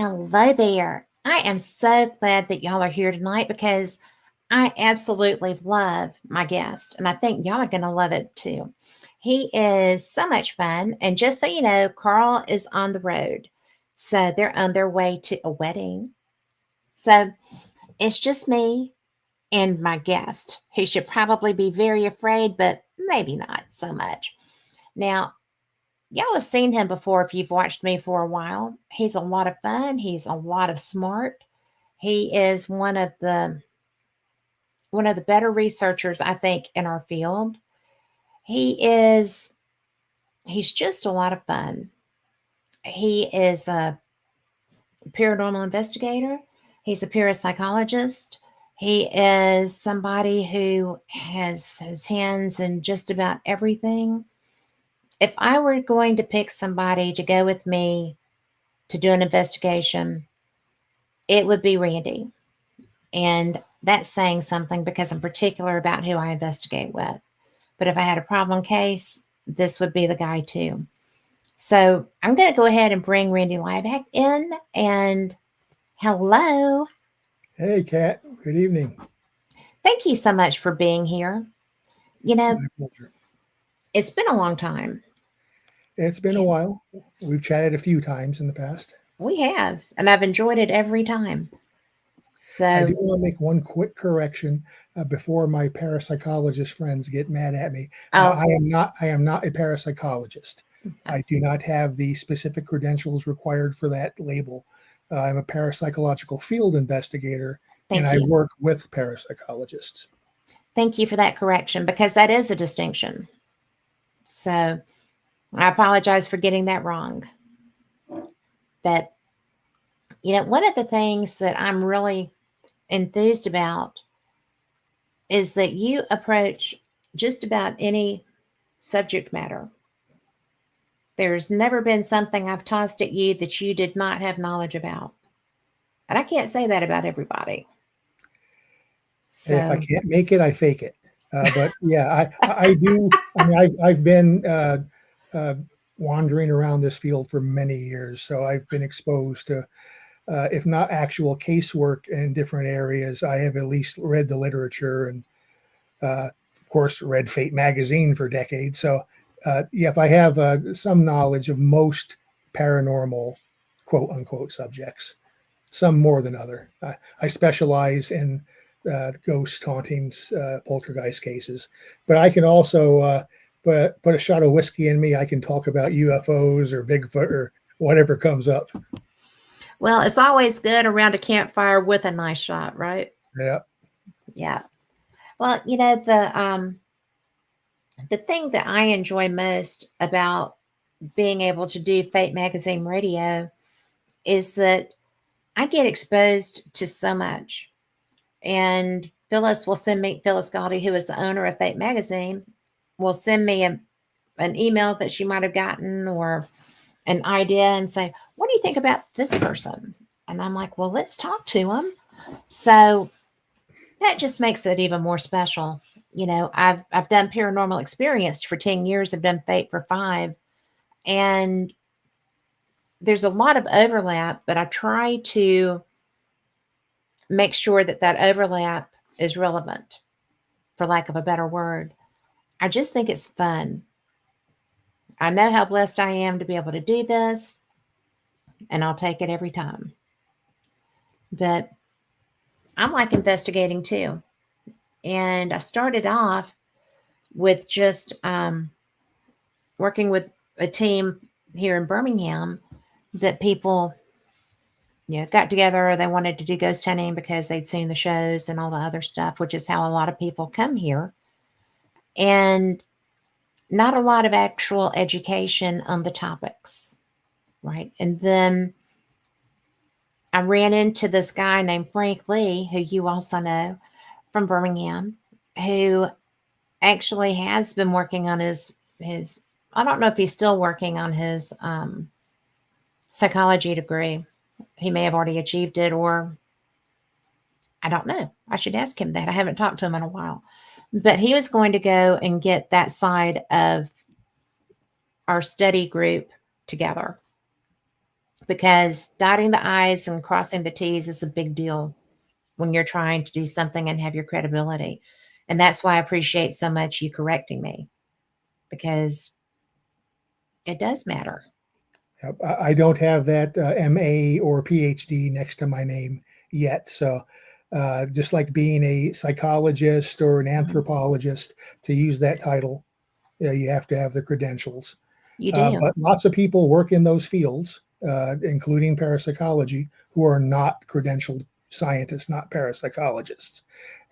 Hello there. I am so glad that y'all are here tonight because I absolutely love my guest, and I think y'all are going to love it too. He is so much fun. And just so you know, Carl is on the road. So they're on their way to a wedding. So it's just me and my guest. He should probably be very afraid, but maybe not so much. Now, y'all have seen him before if you've watched me for a while. He's a lot of fun. He's a lot of smart. He is one of the better researchers I think in our field. He is he's just a lot of fun. He is a paranormal investigator. He's a parapsychologist. He is somebody who has his hands in just about everything. If I were going to pick somebody to go with me to do an investigation, it would be Randy. And that's saying something because I'm particular about who I investigate with. But if I had a problem case, this would be the guy too. So I'm going to go ahead and bring Randy Liebeck in. And hello. Hey, Kat. Good evening. Thank you so much for being here. You know, My pleasure. it's been a long time. It's been a And while. We've chatted a few times in the past. we have, and I've enjoyed it every time. I do So, want to make one quick correction before my parapsychologist friends get mad at me. oh, I am not a parapsychologist. uh, I do not have the specific credentials required for that label. I'm a parapsychological field investigator, and thank I you. work with parapsychologists. Thank you for that correction because that is a distinction. So I apologize for getting that wrong. But, one of the things that I'm really enthused about is that you approach just about any subject matter. There's never been something I've tossed at you that you did not have knowledge about. And I can't say that about everybody. If I So, can't make it, I fake it. But yeah, I do. I mean, I've been uh, wandering around this field for many years, so I've been exposed to, if not actual casework in different areas, I have at least read the literature and, of course, read Fate magazine for decades. So, yeah, if I have some knowledge of most paranormal, quote unquote, subjects, some more than other. I specialize in ghost hauntings, poltergeist cases, but I can also put a shot of whiskey in me. I can talk about UFOs or Bigfoot or whatever comes up. well, it's always good around a campfire with a nice shot, right? Yeah. Yeah. Well, the thing that I enjoy most about being able to do Fate Magazine radio is that I get exposed to so much. And Phyllis Galdi, who is the owner of Fate Magazine, will send me an email that she might have gotten or an idea and say, "What do you think about this person?" And I'm like, "Well, let's talk to them." So that just makes it even more special. I've done paranormal experience for 10 years. I've done Fate for 5, and there's a lot of overlap, but I try to make sure that that overlap is relevant, for lack of a better word. I just think it's fun. I know how blessed I am to be able to do this, and I'll take it every time. But I'm like investigating too. And I started off with just working with a team here in Birmingham that people, got together. They wanted to do ghost hunting because they'd seen the shows and all the other stuff, which is how a lot of people come here. And not a lot of actual education on the topics, right? And then I ran into this guy named Frank Lee, who you also know from Birmingham, who actually has been working on his I don't know if he's still working on his psychology degree. He may have already achieved it, or I don't know. I should ask him that. I haven't talked to him in a while. But he was going to go and get that side of our study group together. because dotting the I's and crossing the T's is a big deal when you're trying to do something and have your credibility. And that's why I appreciate so much you correcting me, because it does matter. Yep. I don't have that MA or PhD next to my name yet. So, just like being a psychologist or an Mhm. anthropologist, to use that title, you have to have the credentials. You do. But lots of people work in those fields, including parapsychology, who are not credentialed scientists, not parapsychologists.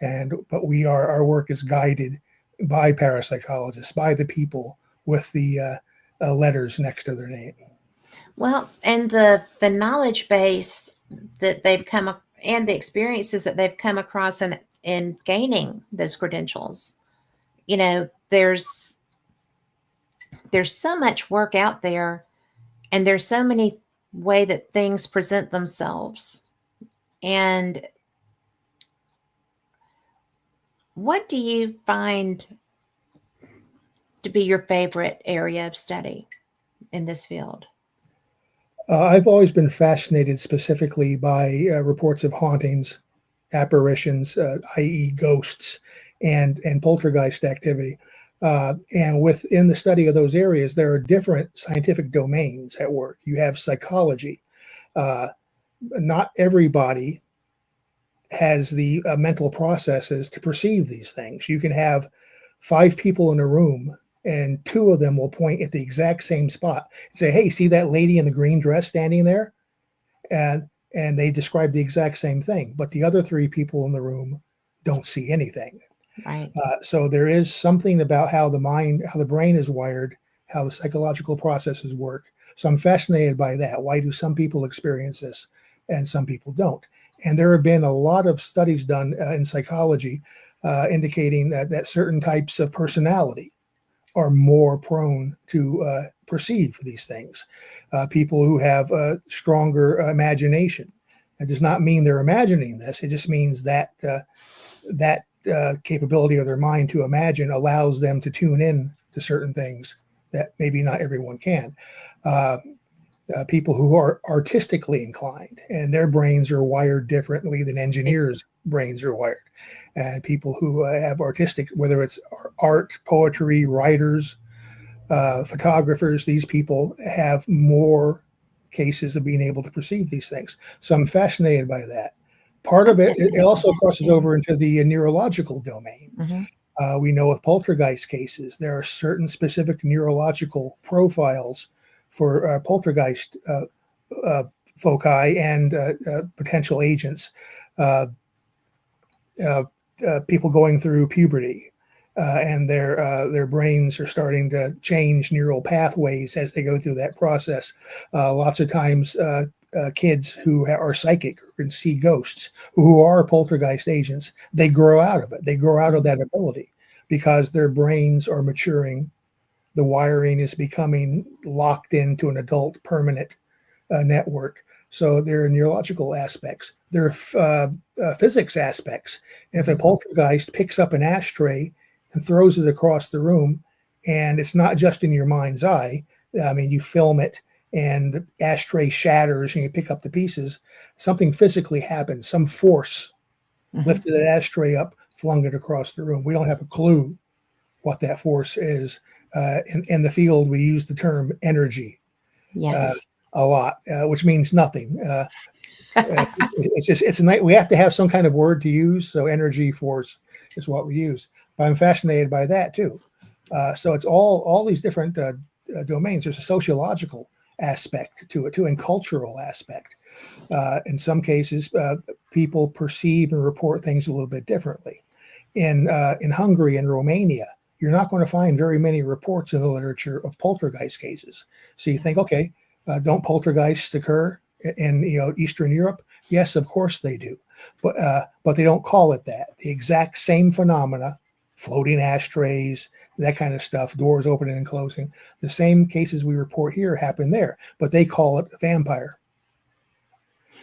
But our work is guided by parapsychologists, by the people with the letters next to their name. Well, and the knowledge base that they've and the experiences that they've come across in gaining those credentials. You know, there's so much work out there, and there's so many way that things present themselves. And what do you find to be your favorite area of study in this field? I've always been fascinated specifically by reports of hauntings, apparitions, i.e., ghosts, and poltergeist activity. And within the study of those areas, there are different scientific domains at work. You have psychology. Uh, Not everybody has the mental processes to perceive these things. You can have five people in a room, and two of them will point at the exact same spot and say, "Hey, see that lady in the green dress standing there?" and and they describe the exact same thing, but the other three people in the room don't see anything. Right. So there is something about how the mind, how the brain is wired, how the psychological processes work. So I'm fascinated by that. Why do some people experience this and some people don't? And there have been a lot of studies done in psychology indicating that certain types of personality are more prone to perceive these things. People who have a stronger imagination. It does not mean they're imagining this. It just means that capability of their mind to imagine allows them to tune in to certain things that maybe not everyone can. Uh, People who are artistically inclined and their brains are wired differently than engineers' brains are wired. And people who have artistic, whether it's art, poetry, writers, photographers, these people have more cases of being able to perceive these things. So I'm fascinated by that. Part I'm of it fascinated by also that crosses too. over into the neurological domain. Hmm. We know with poltergeist cases, there are certain specific neurological profiles for poltergeist uh, foci and potential agents. Uh, uh, People going through puberty, and their brains are starting to change neural pathways as they go through that process. Lots of times, kids who are psychic or can see ghosts, who are poltergeist agents, they grow out of it. They grow out of that ability because their brains are maturing. The wiring is becoming locked into an adult permanent network. So there are neurological aspects. There are physics aspects. If a Hmm. poltergeist picks up an ashtray and throws it across the room, and it's not just in your mind's eye, I mean, you film it and the ashtray shatters and you pick up the pieces, something physically happened. Some force Hmm. lifted that ashtray up, flung it across the room. We don't have a clue what that force is. In the field, we use the term energy uh, Yes. a lot, which means nothing. It's just it's a night we have to have some kind of word to use. So energy force is what we use. But I'm fascinated by that too. So it's all these different domains. There's a sociological aspect to it too, and cultural aspect. In some cases, people perceive and report things a little bit differently. In Hungary and Romania, you're not going to find very many reports in the literature of poltergeist cases. So you think, okay, don't poltergeists occur in Eastern Europe? Yes, of course they do, but they don't call it that. The exact same phenomena, floating ashtrays, that kind of stuff, doors opening and closing. The same cases we report here happen there, but they call it a vampire.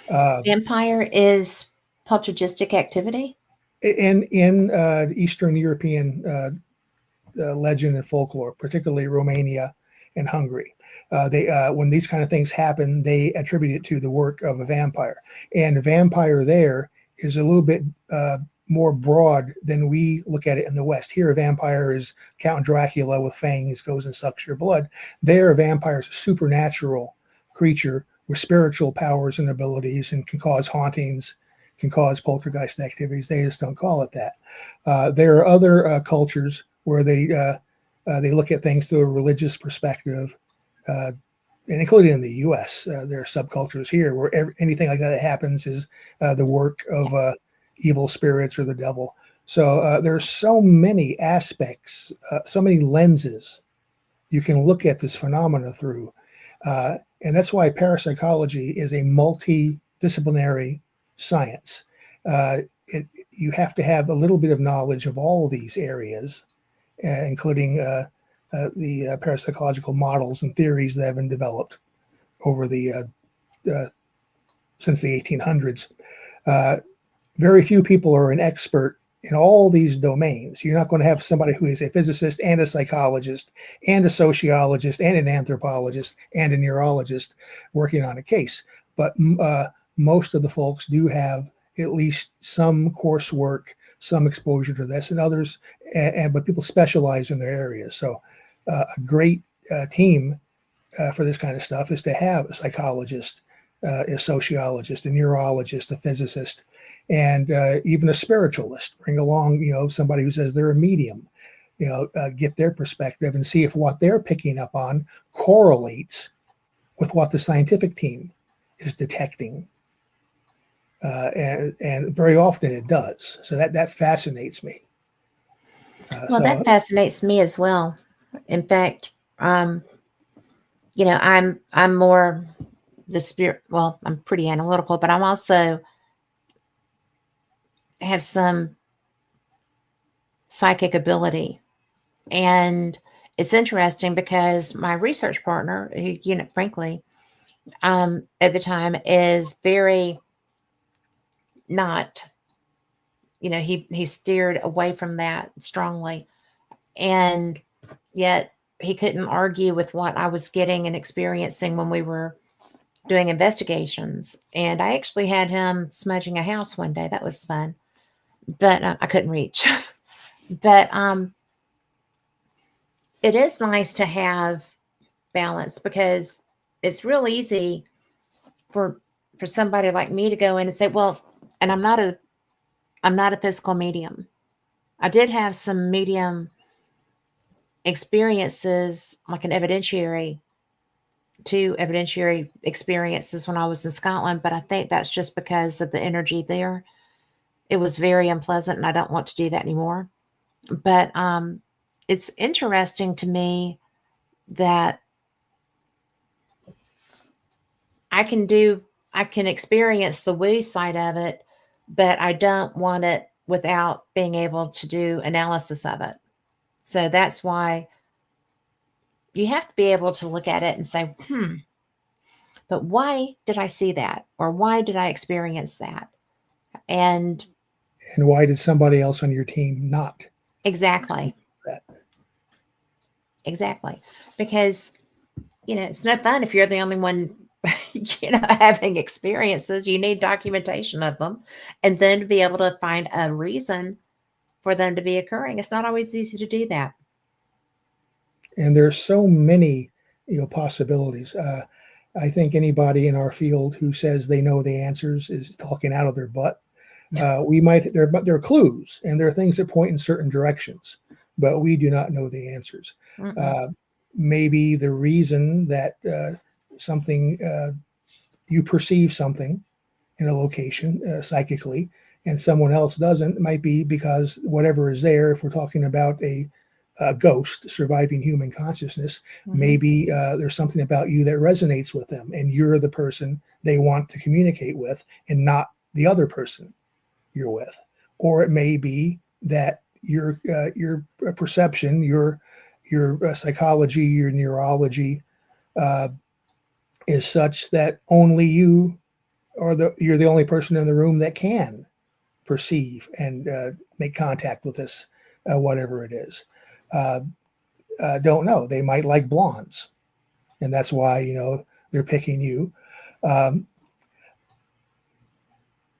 Uh, Vampire is poltergeistic activity. in Eastern European legend and folklore, particularly Romania and Hungary. They when these kind of things happen, they attribute it to the work of a vampire, and a vampire there is a little bit more broad than we look at it in the West. Here, a vampire is Count Dracula with fangs, goes and sucks your blood. There, a vampire is a supernatural creature with spiritual powers and abilities and can cause hauntings, can cause poltergeist activities. They just don't call it that. There are other cultures where they look at things through a religious perspective, and including in the U.S., there are subcultures here where anything like that happens is the work of evil spirits or the devil. So there's so many aspects, so many lenses you can look at this phenomena through. And that's why parapsychology is a multidisciplinary science. You have to have a little bit of knowledge of all of these areas, including the parapsychological models and theories that have been developed over since the 1800s. Very few people are an expert in all these domains. You're not going to have somebody who is a physicist and a psychologist and a sociologist and an anthropologist and a neurologist working on a case. But most of the folks do have at least some coursework, some exposure to this, and others, but people specialize in their areas. So a great team for this kind of stuff is to have a psychologist, a sociologist, a neurologist, a physicist, and even a spiritualist. Bring along, somebody who says they're a medium, get their perspective and see if what they're picking up on correlates with what the scientific team is detecting. And very often it does. So that fascinates me. Well, that fascinates me as well. In fact, I'm more the spirit. Well, I'm pretty analytical, but I'm also have some psychic ability, and it's interesting because my research partner, who, frankly, at the time is very not, he steered away from that strongly, and yet he couldn't argue with what I was getting and experiencing when we were doing investigations. And I actually had him smudging a house one day. That was fun, but I couldn't reach. But it is nice to have balance, because it's real easy for somebody like me to go in and say, well, and I'm not a physical medium. I did have some medium experiences, like two evidentiary experiences when I was in Scotland, but I think that's just because of the energy there. It was very unpleasant, and I don't want to do that anymore. But it's interesting to me that I can experience the woo side of it, but I don't want it without being able to do analysis of it. So that's why you have to be able to look at it and say, but why did I see that? Or why did I experience that? And why did somebody else on your team not? Exactly. That? Exactly. Because, it's no fun if you're the only one, having experiences. You need documentation of them, and then to be able to find a reason for them to be occurring. It's not always easy to do that. And there's so many, possibilities. I think anybody in our field who says they know the answers is talking out of their butt. There are clues, and there are things that point in certain directions, but we do not know the answers. Maybe the reason that something you perceive something in a location psychically, and someone else doesn't, might be because whatever is there. If we're talking about a ghost surviving human consciousness, maybe there's something about you that resonates with them, and you're the person they want to communicate with, and not the other person you're with. Or it may be that your perception, your psychology, your neurology is such that only you you're the only person in the room that can perceive and make contact with this, whatever it is. Don't know. They might like blondes. and that's why they're picking you. Um,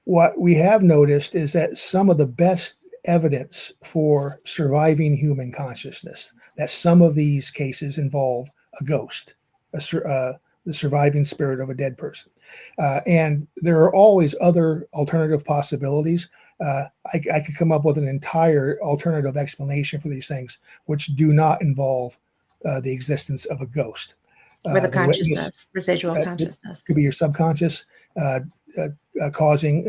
what we have noticed is that some of the best evidence for surviving human consciousness, that some of these cases involve a ghost, the surviving spirit of a dead person. And there are always other alternative possibilities. I could come up with an entire alternative explanation for these things, which do not involve the existence of a ghost. With a The witness consciousness, residual it could consciousness. be your subconscious uh, causing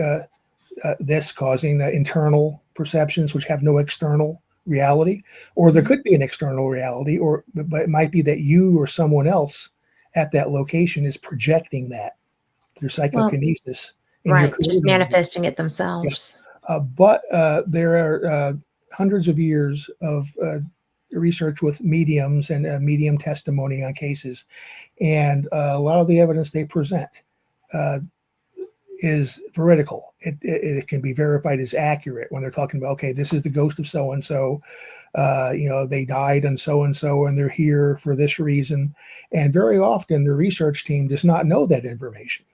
this, causing internal perceptions which have no external reality, or there Mhm. could be an external reality, or but it might be that you or someone else at that location is projecting that through Well, psychokinesis, and you're right, just creating it. manifesting it Yeah. themselves. But there are hundreds of years of research with mediums and medium testimony on cases, and a lot of the evidence they present uh, is veridical. It can be verified as accurate when they're talking about, okay, this is the ghost of so and so. They died and so, and they're here for this reason. And very often, the research team does not know that information.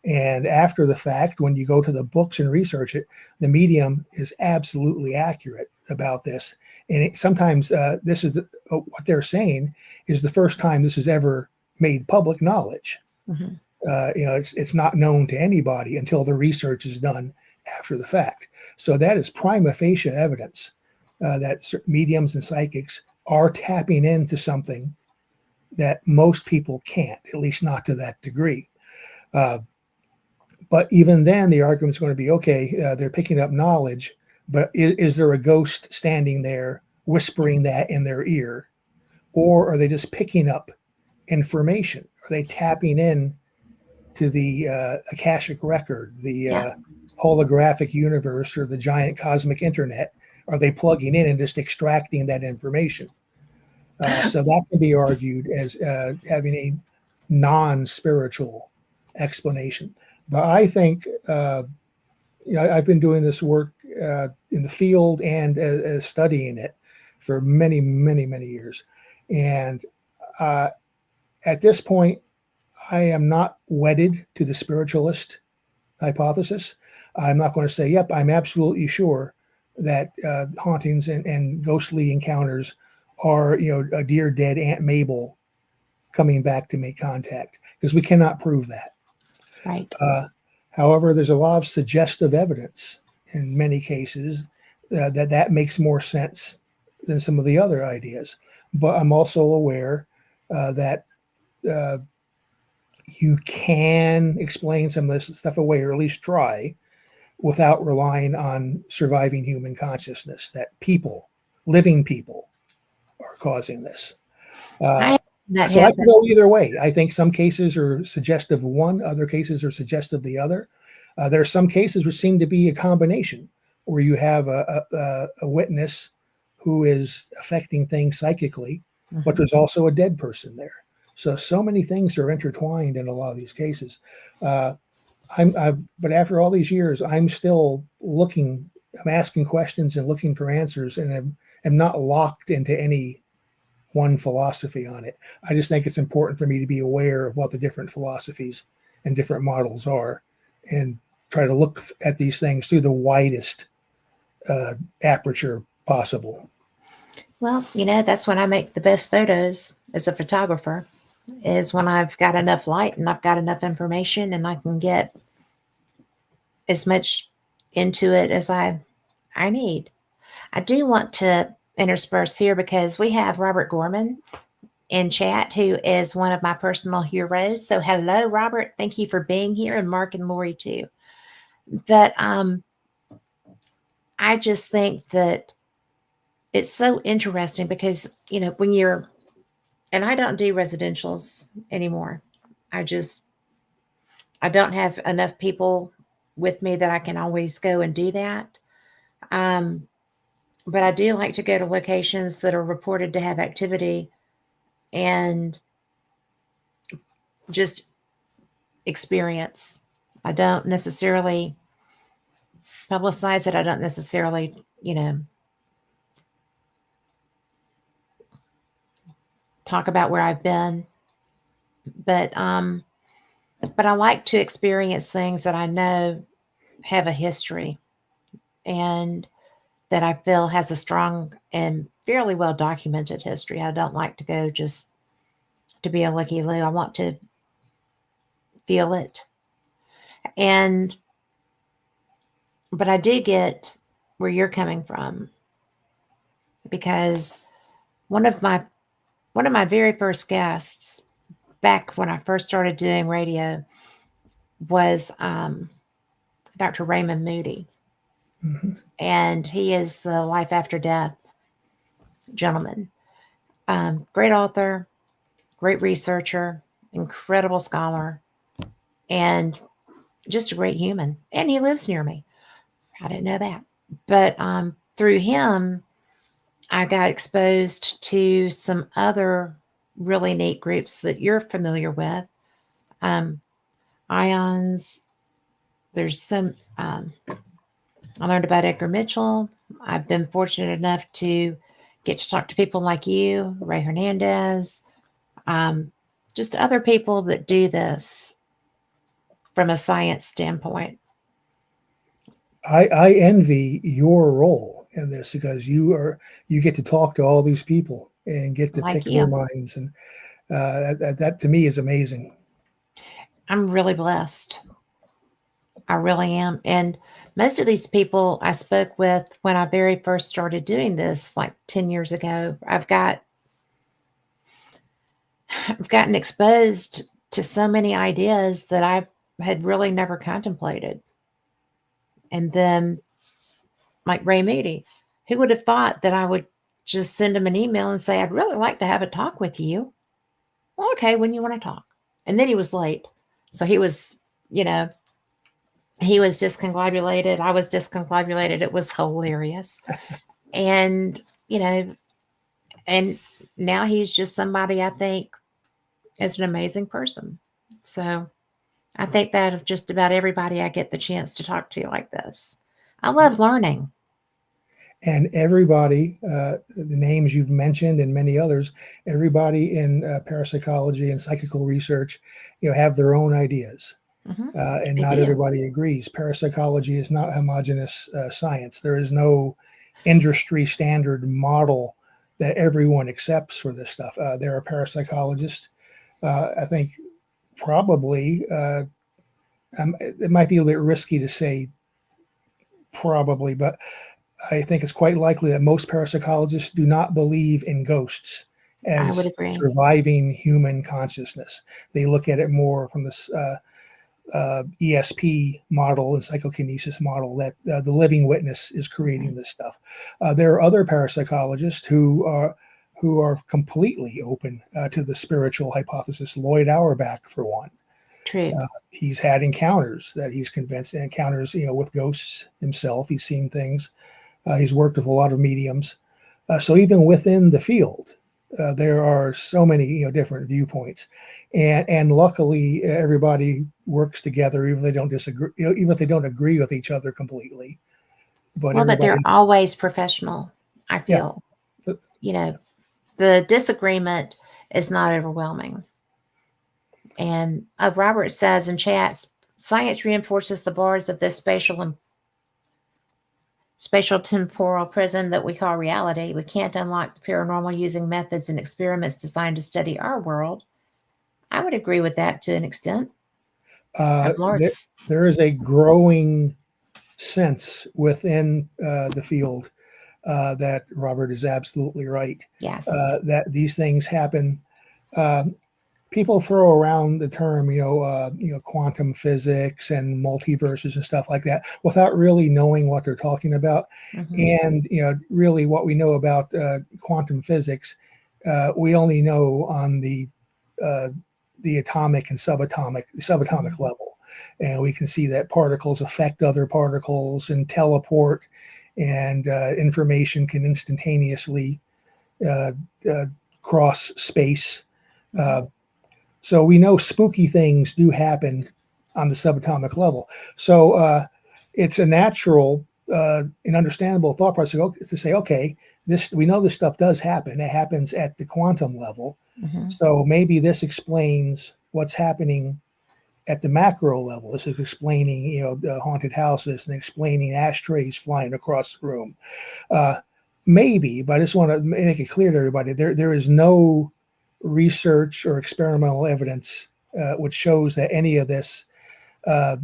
And after the fact, when you go to the books and research it, the medium is absolutely accurate about this. And sometimes this is what they're saying is the first time this is ever made public knowledge. Mhm. It's not known to anybody until the research is done after the fact. So that is prima facie evidence that mediums and psychics are tapping into something that most people can't, at least not to that degree. Uh, but even then, the argument is going to be, okay, they're picking up knowledge, but is there a ghost standing there whispering Yes. that in their ear, or are they just picking up information? Are they tapping in to the Akashic record, the Yeah. holographic universe, or the giant cosmic internet? Are they plugging in and just extracting that information? So that can be argued as having a non-spiritual explanation. But I think I've been doing this work in the field and as studying it for many, many, many years, and uh, at this point, I am not wedded to the spiritualist hypothesis. I'm not going to say, yep, I'm absolutely sure that hauntings and ghostly encounters are, a dear dead Aunt Mabel coming back to make contact, because we cannot prove that. Right. Uh, However, there's a lot of suggestive evidence in many cases that makes more sense than some of the other ideas. But I'm also aware that uh, you can explain some of this stuff away, or at least try, without relying on surviving human consciousness, that people, living people, are causing this. I Uh, had that so I can happen. go either way. I think some cases are suggestive of one, other cases are suggestive of the other. There are some cases which seem to be a combination, where you have a witness who is affecting things psychically, but Mhm. there's also a dead person there. So many things are intertwined in a lot of these cases. Uh, but after all these years, I'm still looking. I'm asking questions and looking for answers, and am not locked into any one philosophy on it. I just think it's important for me to be aware of what the different philosophies and different models are, and try to look at these things through the widest uh, aperture possible. Well, that's when I make the best photos as a photographer, is when I've got enough light and I've got enough information and I can get as much into it as I need. I do want to intersperse here because we have Robert Gorman in chat, who is one of my personal heroes. So hello, Robert. Thank you for being here, and Mark and Lori too. But I just think that it's so interesting because when you're, and I don't do residentials anymore. I just I don't have enough people with me that I can always go and do that. Um, but I do like to go to locations that are reported to have activity and just experience. I don't necessarily publicize it. I don't necessarily, talk about where I've been. but but I like to experience things that I know have a history and that I feel has a strong and fairly well documented history. I don't like to go just to be a looky loo. I want to feel it. And but I do get where you're coming from because one of my one of my very first guests back when I first started doing radio was Dr. Raymond Moody, Hmm. and he is the life after death gentleman. Great author, great researcher, incredible scholar, and just a great human. And he lives near me. I didn't know that. But through him, I got exposed to some other really neat groups that you're familiar with. Um, Ions, there's some, I learned about Edgar Mitchell. I've been fortunate enough to get to talk to people like you, Ray Hernandez, um, just other people that do this from a science standpoint, I envy your role in this because you get to talk to all these people and get to like pick their you. minds, and that to me is amazing. I'm really blessed. I really am. And most of these people I spoke with when I very first started doing this, like 10 years ago, I've gotten exposed to so many ideas that I had really never contemplated. And then, like Ray Moody, who would have thought that I would just send him an email and say, I'd really like to have a talk with you. Well, okay, when you want to talk. And then he was late. So he was, you know, he was discombobulated. I was discombobulated. It was hilarious. And, you know, and now he's just somebody I think is an amazing person. So I think that of just about everybody I get the chance to talk to like this. I love learning. And everybody, the names you've mentioned and many others, everybody in parapsychology and psychical research, have their own ideas, Hmm. and They not do. everybody agrees. Parapsychology is not homogenous science. There is no industry standard model that everyone accepts for this stuff. There are parapsychologists. I think probably it might be a little bit risky to say probably, but I think it's quite likely that most parapsychologists do not believe in ghosts I would as agree. surviving human consciousness. They look at it more from this ESP model and psychokinesis model that the living witness is Hmm. creating this stuff. There are other parapsychologists who are completely open to the spiritual hypothesis. Lloyd Auerbach, for one, True. he's had encounters that he's convinced encounters, with ghosts himself. He's seen things. He's worked with a lot of mediums. So even within the field, there are so many different viewpoints, and luckily everybody works together, even if they don't disagree, even if they don't agree with each other completely. But Well, but they're everybody, always professional, I yeah, feel. but, You know, the disagreement is not overwhelming. And Robert says in chats, science reinforces the bars of this spatial temporal prison that we call reality. We can't unlock the paranormal using methods and experiments designed to study our world. I would agree with that to an extent. I've learned, there, there is a growing sense within the field that Robert is absolutely right. yes. That these things happen. Uh, People throw around the term, quantum physics and multiverses and stuff like that, without really knowing what they're talking about. Hmm. And really, what we know about quantum physics, we only know on uh, the atomic and subatomic Hmm. level, and we can see that particles affect other particles and teleport, and information can instantaneously uh, uh, cross space. Hmm. Uh, so we know spooky things do happen on the subatomic level. So it's a natural and understandable thought process to say, okay, this we know this stuff does happen. It happens at the quantum level. Hmm. So maybe this explains what's happening at the macro level. This is explaining, the haunted houses and explaining ashtrays flying across the room. Uh, Maybe, but I just want to make it clear to everybody: there is no research or experimental evidence which shows that any of this uh,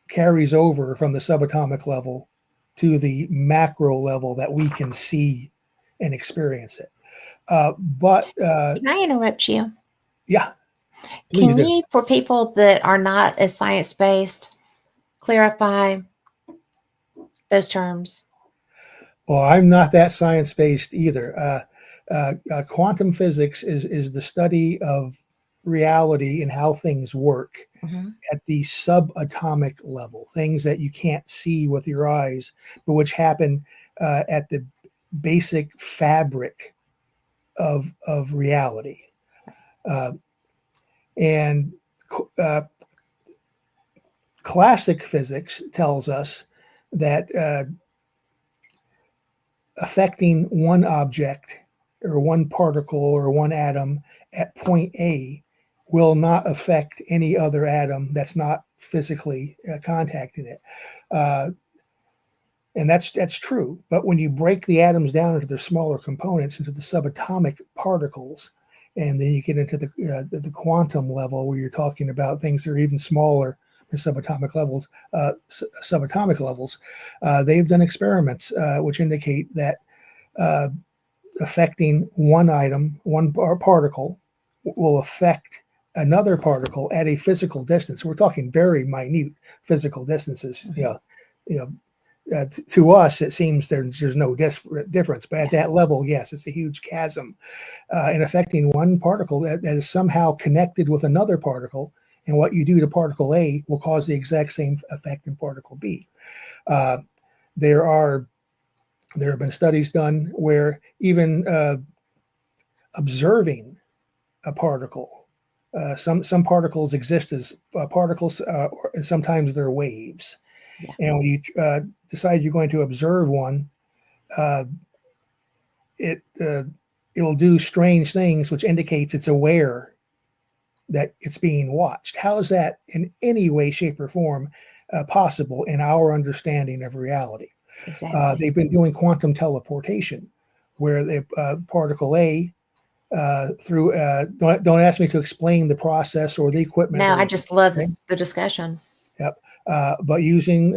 carries over from the subatomic level to the macro level that we can see and experience it. But Can I interrupt you? yeah, please Can do. you, for people that are not as science based, clarify those terms? Well, I'm not that science based either. Quantum physics is the study of reality and how things work Hmm. at the subatomic level, things that you can't see with your eyes, but which happen at the basic fabric of reality. Uh, and uh, classic physics tells us that affecting one object or one particle or one atom at point A will not affect any other atom that's not physically contacting it. Uh, and that's true. But when you break the atoms down into their smaller components, into the subatomic particles, and then you get into the quantum level where you're talking about things that are even smaller than subatomic levels, they've done experiments which indicate that uh, affecting one item, one particle, will affect another particle at a physical distance. We're talking very minute physical distances. Hmm. You to us, it seems there's no difference, but at Yeah, that level, yes, it's a huge chasm. And affecting one particle that is somehow connected with another particle, and what you do to particle A will cause the exact same effect in particle B. Uh, there are there have been studies done where even observing a particle. Some particles exist as particles, and sometimes they're waves. yeah, And when you decide you're going to observe one, uh, it it will do strange things, which indicates it's aware that it's being watched. How is that in any way, shape, or form possible in our understanding of reality? exactly. They've been doing quantum teleportation, where the particle A through don't ask me to explain the process or the equipment No, they're I using. just love Okay? the discussion. Yep. But using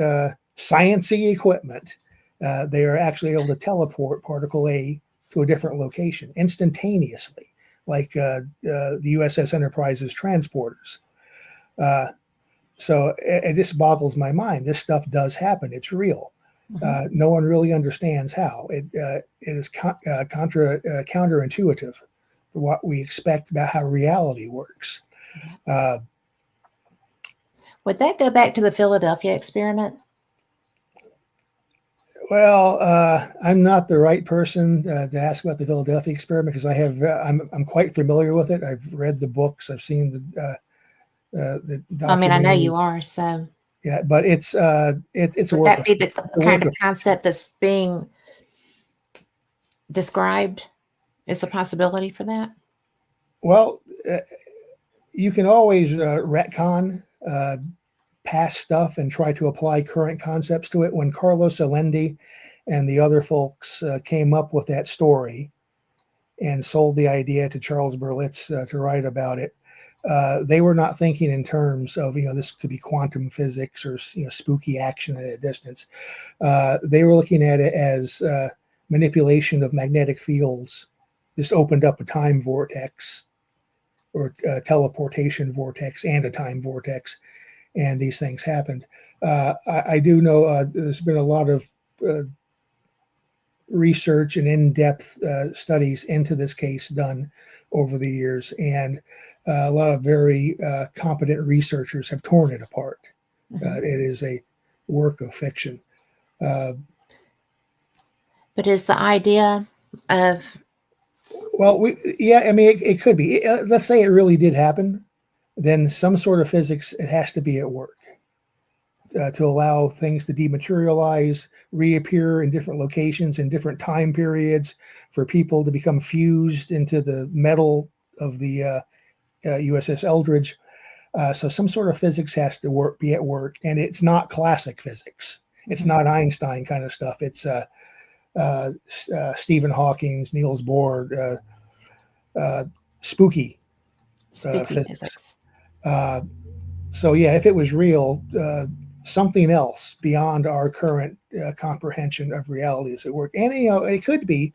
sciency equipment, they are actually able to teleport particle A to a different location instantaneously, like the USS Enterprise's transporters. Uh, so it just boggles my mind. This stuff does happen. It's real. Hmm. No one really understands how. It is counterintuitive for what we expect about how reality works. Yeah. Uh, Would that go back to the Philadelphia experiment? well, I'm not the right person to ask about the Philadelphia experiment because I'm quite familiar with it. I've read the books. I've seen the I mean, I know you documentaries. are. So Yeah, but it's a would work that of be the a kind work of of fiction. concept that's being described? Is the possibility for that? Well, uh, you can always retcon past stuff and try to apply current concepts to it. When Carlos Allende and the other folks came up with that story and sold the idea to Charles Berlitz to write about it, they were not thinking in terms of this could be quantum physics or spooky action at a distance. They were looking at it as manipulation of magnetic fields. This opened up a time vortex or teleportation vortex and a time vortex, and these things happened. I do know there's been a lot of uh, research and in-depth studies into this case done over the years, and a lot of very competent researchers have torn it apart. Hmm. It is a work of fiction. Uh, But is the idea of well, yeah, I mean, it could be. Let's say it really did happen, then some sort of physics it has to be at work to allow things to dematerialize, reappear in different locations in different time periods, for people to become fused into the metal of the USS Eldridge. So some sort of physics has to be at work, and it's not classic physics. It's not Einstein kind of stuff. It's Stephen Hawking's, Niels Bohr, spooky Spooky physics. physics. So yeah, if it was real, something else beyond our current comprehension of reality is at work. And it could be.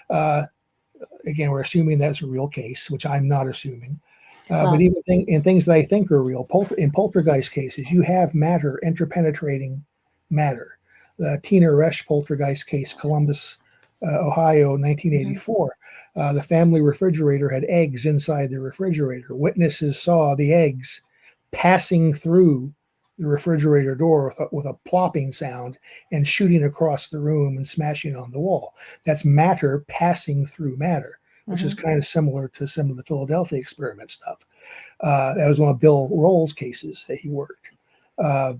Again, we're assuming that's a real case, which I'm not assuming. But Well, even in things that I think are real, in poltergeist cases, you have matter interpenetrating matter. The Tina Resch poltergeist case, Columbus, Ohio, mhm, 1984. The family refrigerator had eggs inside the refrigerator. Witnesses saw the eggs passing through the refrigerator door with a plopping sound and shooting across the room and smashing on the wall. That's matter passing through matter, which is mhm. kind of similar to some of the Philadelphia experiment stuff. That was one of Bill Roll's cases that he worked. Uh,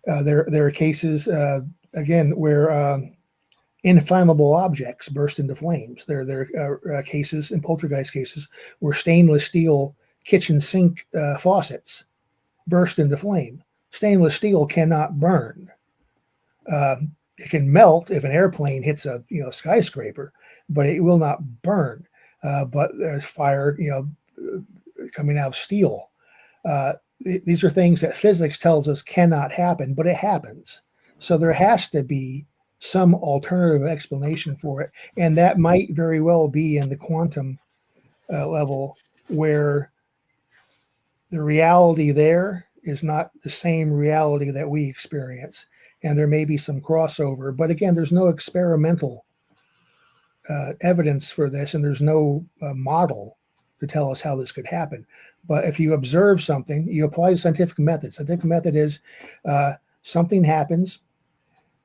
there are cases again where inflammable objects burst into flames. There are cases in poltergeist cases where stainless steel kitchen sink faucets burst into flame. Stainless steel cannot burn. It can melt if an airplane hits a skyscraper, but it will not burn. But there's fire, coming out of steel. Uh, these are things that physics tells us cannot happen, but it happens. So there has to be some alternative explanation for it, and that might very well be in the quantum level, where the reality there is not the same reality that we experience, and there may be some crossover. But again, there's no experimental evidence for this, and there's no model to tell us how this could happen. But if you observe something, you apply scientific method. Scientific method is something happens,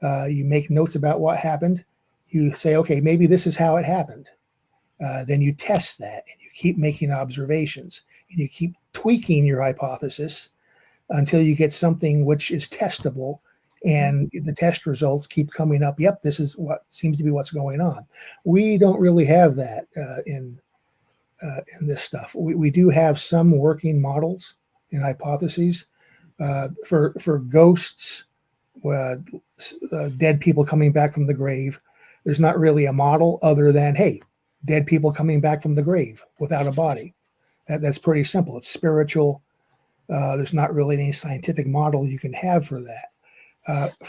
you make notes about what happened, you say, okay, maybe this is how it happened. Then you test that, and you keep making observations, and you keep tweaking your hypothesis until you get something which is testable, and the test results keep coming up. Yep, this is what seems to be what's going on. We don't really have that in this stuff. We do have some working models and hypotheses for ghosts, dead people coming back from the grave. There's not really a model other than, hey, dead people coming back from the grave without a body. That's pretty simple. It's spiritual. There's not really any scientific model you can have for that.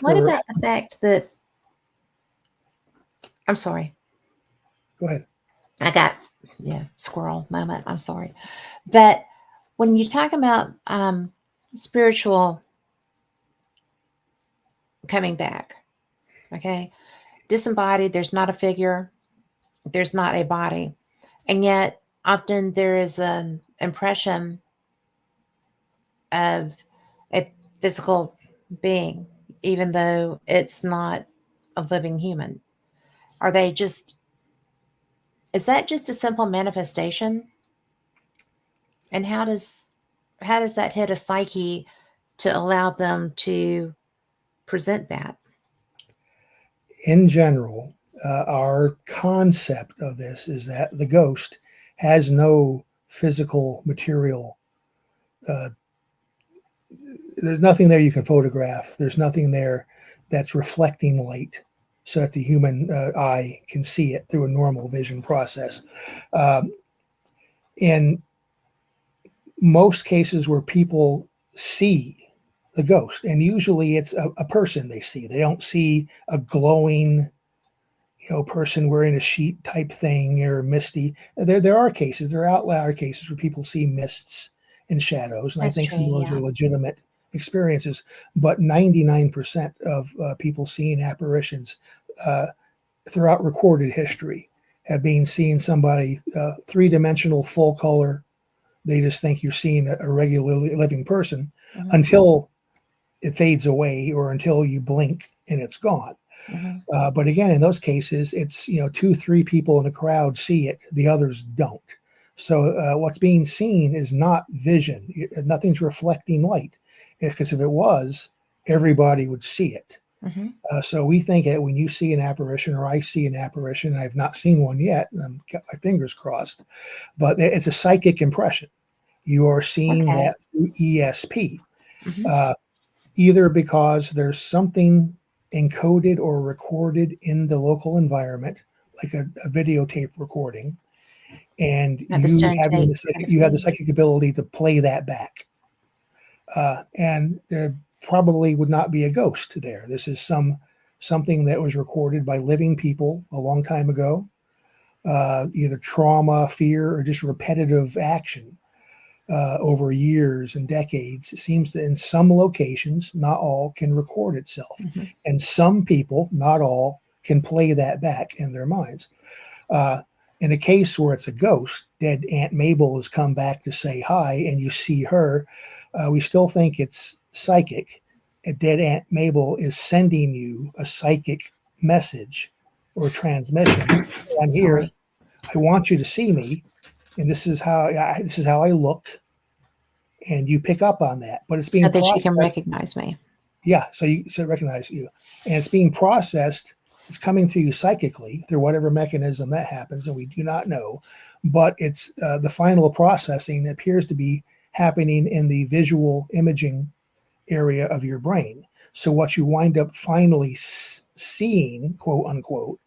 What about the fact that, I'm sorry, Go ahead. I got, yeah, squirrel moment. I'm sorry. But when you talk about spiritual coming back, okay, disembodied, there's not a figure, there's not a body. And yet, often there is an impression of a physical being, even though it's not a living human. Are they just, is that just a simple manifestation? And how does that hit a psyche to allow them to present that? In general, our concept of this is that the ghost has no physical material. Uh, there's nothing there you can photograph. There's nothing there that's reflecting light so that the human eye can see it through a normal vision process. Um, in most cases where people see the ghost, and usually it's a person they see, they don't see a glowing person wearing a sheet type thing or misty. There are cases, there are outlier cases where people see mists and shadows, and I That's think true, some of those yeah. are legitimate experiences. But 99% of people seeing apparitions uh, throughout recorded history have been seeing somebody three-dimensional, full color. They just think you're seeing a regularly living person Hmm. until it fades away or until you blink and it's gone. Hmm. But again, in those cases, it's two, three people in a crowd see it, the others don't. So what's being seen is not vision. Nothing's reflecting light, because if it was, everybody would see it. Hmm. So we think that when you see an apparition, or I see an apparition, I've not seen one yet, and I've got my fingers crossed, but it's a psychic impression. You are seeing Okay. that through ESP, Hmm. uh, either because there's something encoded or recorded in the local environment, like a videotape recording, and At the stone tape kind of you have the thing. psychic ability to play that back. And there probably would not be a ghost there. This is something that was recorded by living people a long time ago, either trauma, fear, or just repetitive action over years and decades. It seems that in some locations, not all, can record itself, Hmm. and some people, not all, can play that back in their minds. Uh, in a case where it's a ghost, dead Aunt Mabel has come back to say hi, and you see her, we still think it's psychic. A dead Aunt Mabel is sending you a psychic message or transmission. I'm here. Sorry. I want you to see me, and this is how I look, and you pick up on that. But it's So being that you can processed. recognize me. Yeah, so it recognize you, and it's being processed. It's coming through you psychically through whatever mechanism that happens, and we do not know. But it's the final processing appears to be happening in the visual imaging area of your brain. So what you wind up finally seeing, quote unquote,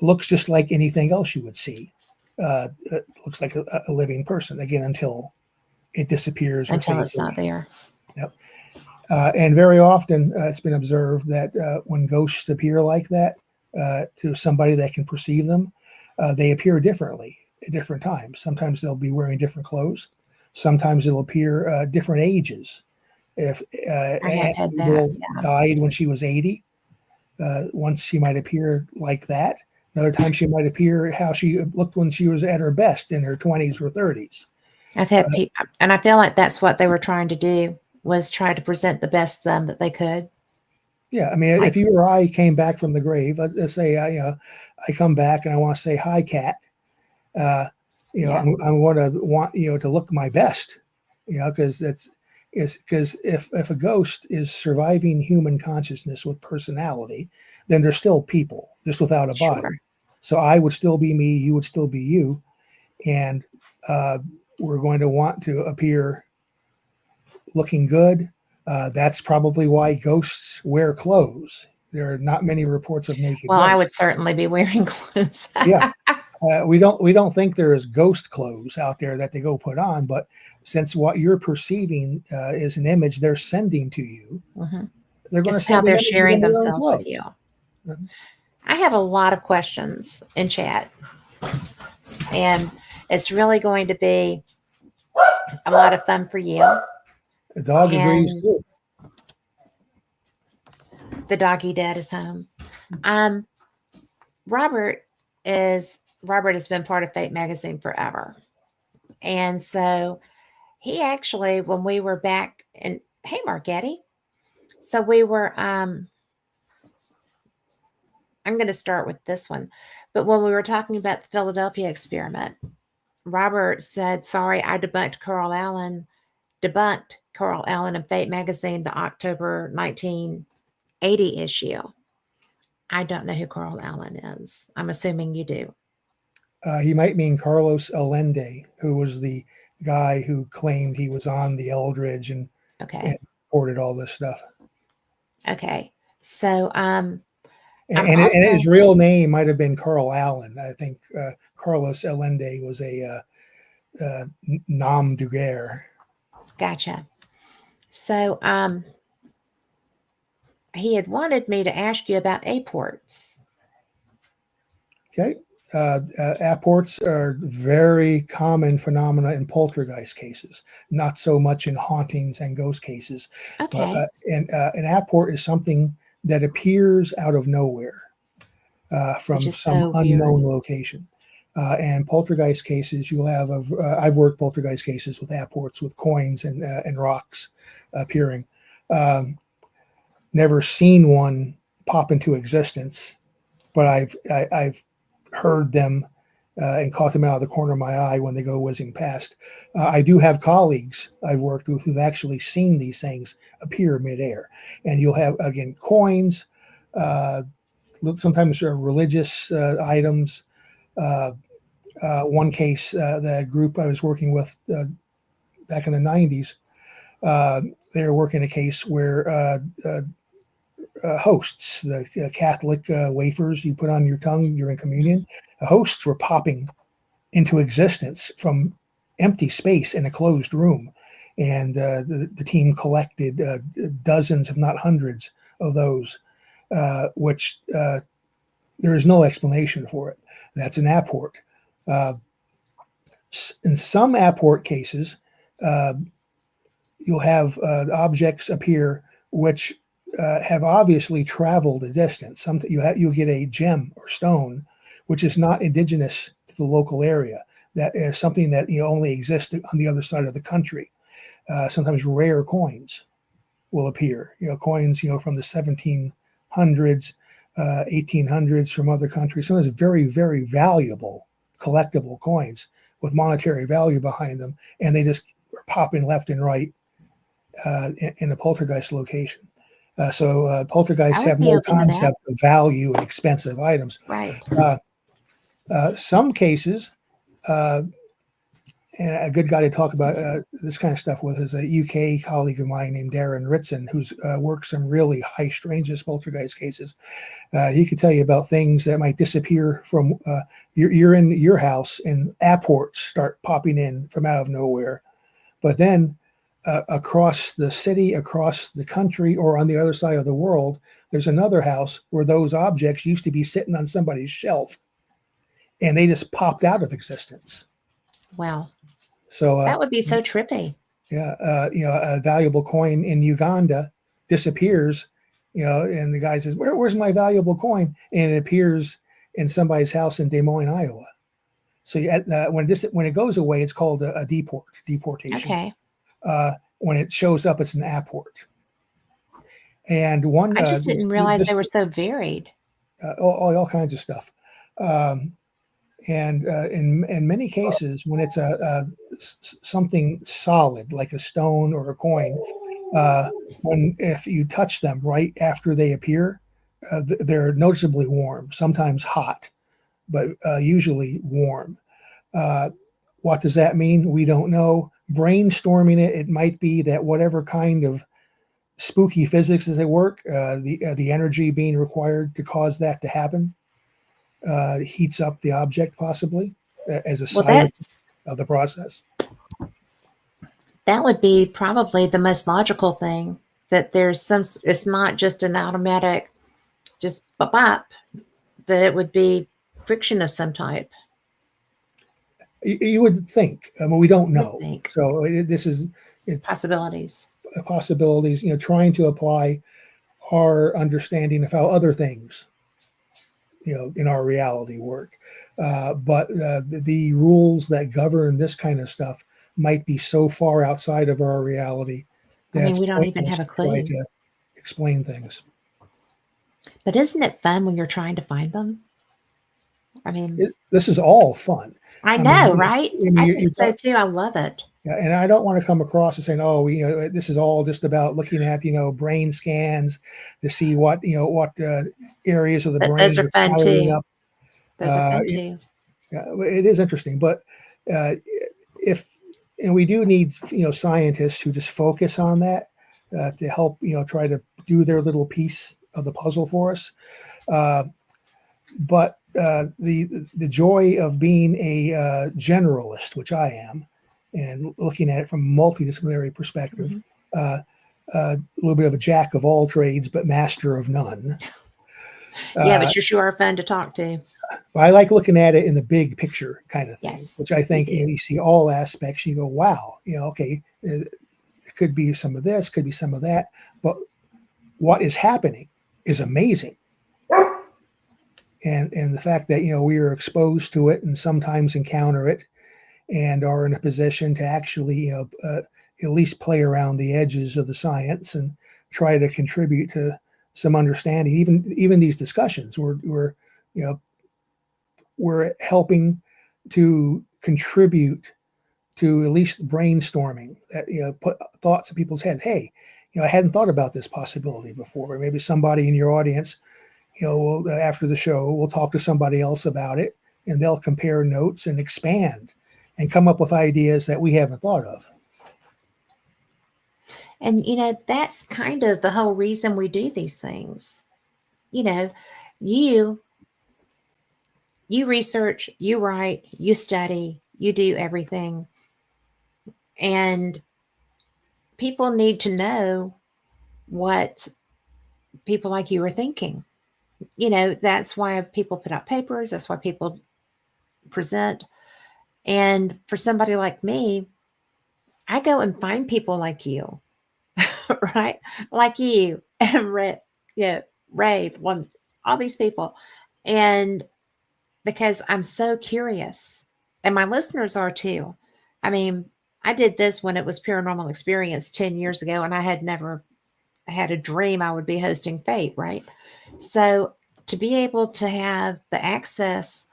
looks just like anything else you would see. It looks like a living person again until it disappears or Until fades it's away. not there. Yep. And very often it's been observed that when ghosts appear like that to somebody that can perceive them, they appear differently at different times. Sometimes they'll be wearing different clothes. Sometimes it'll appear different ages. If I have Aunt had that. Mabel Yeah. died when she was 80, once she might appear like that. Another time she might appear how she looked when she was at her best in her 20s or 30s. I've had people, and I feel like that's what they were trying to do, was try to present the best them that they could. Yeah, I mean, Like, if you or I came back from the grave, let's say I come back and I want to say hi, cat. Uh, yeah, I'm going to want to look my best, because it's because if a ghost is surviving human consciousness with personality, then they're still people, just without a body. sure. So I would still be me, you would still be you, and uh, we're going to want to appear looking good. That's probably why ghosts wear clothes. There are not many reports of naked Well, I would ghosts. certainly be wearing clothes. Yeah, we don't think there is ghost clothes out there that they go put on, but since what you're perceiving is an image they're sending to you, Hmm. they're going to It's how send an they're image within sharing their own themselves with clothes. you. Mhm. I have a lot of questions in chat, and it's really going to be a lot of fun for you. The dog agrees And too. the doggy dad is home. Um, Robert Robert has been part of Fate magazine forever, and so he actually, when we were back in, hey Margetti, so we were I'm going to start with this one, but when we were talking about the Philadelphia experiment, Robert said, "Sorry, I debunked Carl Allen in Fate magazine, the October 1980 issue." I don't know who Carl Allen is. I'm assuming you do. He might mean Carlos Allende, who was the guy who claimed he was on the Eldridge and Okay. reported all this stuff. Okay. So I'm And also his real name might have been Carl Allen. I think Carlos Allende was a nom de guerre. gotcha. So he had wanted me to ask you about airports. Okay. Apports are very common phenomena in poltergeist cases, not so much in hauntings and ghost cases. But Okay. an apport is something that appears out of nowhere Which from is some so weird. unknown location. And poltergeist cases, you'll have. I've worked poltergeist cases with apports, with coins and rocks appearing. Um, Never seen one pop into existence, but I've heard them and caught them out of the corner of my eye when they go whizzing past. I do have colleagues I've worked with who've actually seen these things appear midair, and you'll have again coins. uh, sometimes religious items. Uh, One case, the group I was working with back in the 90s, they were working a case where hosts, the Catholic wafers you put on your tongue during communion, the hosts were popping into existence from empty space in a closed room. And the team collected dozens, if not hundreds, of those, which there is no explanation for it. That's an apport. Uh, in some apport cases, uh, you'll have objects appear which have obviously traveled a distance. You'll get a gem or stone which is not indigenous to the local area. That is something that only exists on the other side of the country. Sometimes rare coins will appear. Coins from the 1700s, 1800s from other countries. Sometimes very, very valuable collectible coins with monetary value behind them, and they just are popping left and right in a poltergeist location. So I poltergeists would have be no open to that. concept of value and expensive items. Right. Uh, some cases, and a good guy to talk about this kind of stuff with is a UK colleague of mine named Darren Ritson, who's worked some really high strangeness poltergeist cases. He could tell you about things that might disappear from you're in your house and apports start popping in from out of nowhere. But then across the city, across the country, or on the other side of the world, there's another house where those objects used to be sitting on somebody's shelf and they just popped out of existence. Wow. So That would be so trippy. yeah, a valuable coin in Uganda disappears, and the guy says, where's my valuable coin? And it appears in somebody's house in Des Moines, Iowa. So when it goes away, it's called a deportation. Okay. When it shows up, it's an apport. And one, I just didn't realize they this were so varied. all kinds of stuff. And in many cases, when it's something solid like a stone or a coin, if you touch them right after they appear, they're noticeably warm, sometimes hot, but usually warm. What does that mean? We don't know. Brainstorming it, it might be that whatever kind of spooky physics as they work, the energy being required to cause that to happen heats up the object possibly as a Well, side of the process. that would be probably the most logical thing, that it's not just an automatic, just bop, bop, that it would be friction of some type. You would think. I mean, we don't know. Think. So it's Possibilities. Possibilities, trying to apply our understanding of how other things, in our reality work. But the rules that govern this kind of stuff might be so far outside of our reality that it's we don't even pointless have a to try clue. to explain things. But isn't it fun when you're trying to find them? I mean, This is all fun. I I know, mean, right? I think so too. I love it. Yeah, and I don't want to come across as saying, "Oh, this is all just about looking at brain scans to see what areas of the But brain those are are fun firing too. up." Those are fun It, too. it is interesting, but if and we do need scientists who just focus on that to help try to do their little piece of the puzzle for us. But the joy of being a generalist, which I am, and looking at it from a multidisciplinary perspective, Mm-hmm. A little bit of a jack of all trades, but master of none. Yeah, but you sure are fun to talk to. I like looking at it in the big picture kind of thing, Yes, which I think you see all aspects. You go, wow, okay, it could be some of this, could be some of that, but what is happening is amazing. And the fact that we are exposed to it and sometimes encounter it and are in a position to actually at least play around the edges of the science and try to contribute to some understanding. Even these discussions, we're helping to contribute to at least brainstorming that put thoughts in people's heads. Hey, I hadn't thought about this possibility before. Or maybe somebody in your audience after the show, we'll talk to somebody else about it, and they'll compare notes and expand and come up with ideas that we haven't thought of. And, that's kind of the whole reason we do these things. You know, you you research, you write, you study, you do everything. And people need to know what people like you are thinking. That's why people put out papers, that's why people present. And for somebody like me, I go and find people like you, right? Like you and yeah, Ray, one, all these people. And because I'm so curious, and my listeners are too. I mean, I did this when it was Paranormal Experience 10 years ago, and I had never had a dream I would be hosting Fate, right? So to be able to have the access,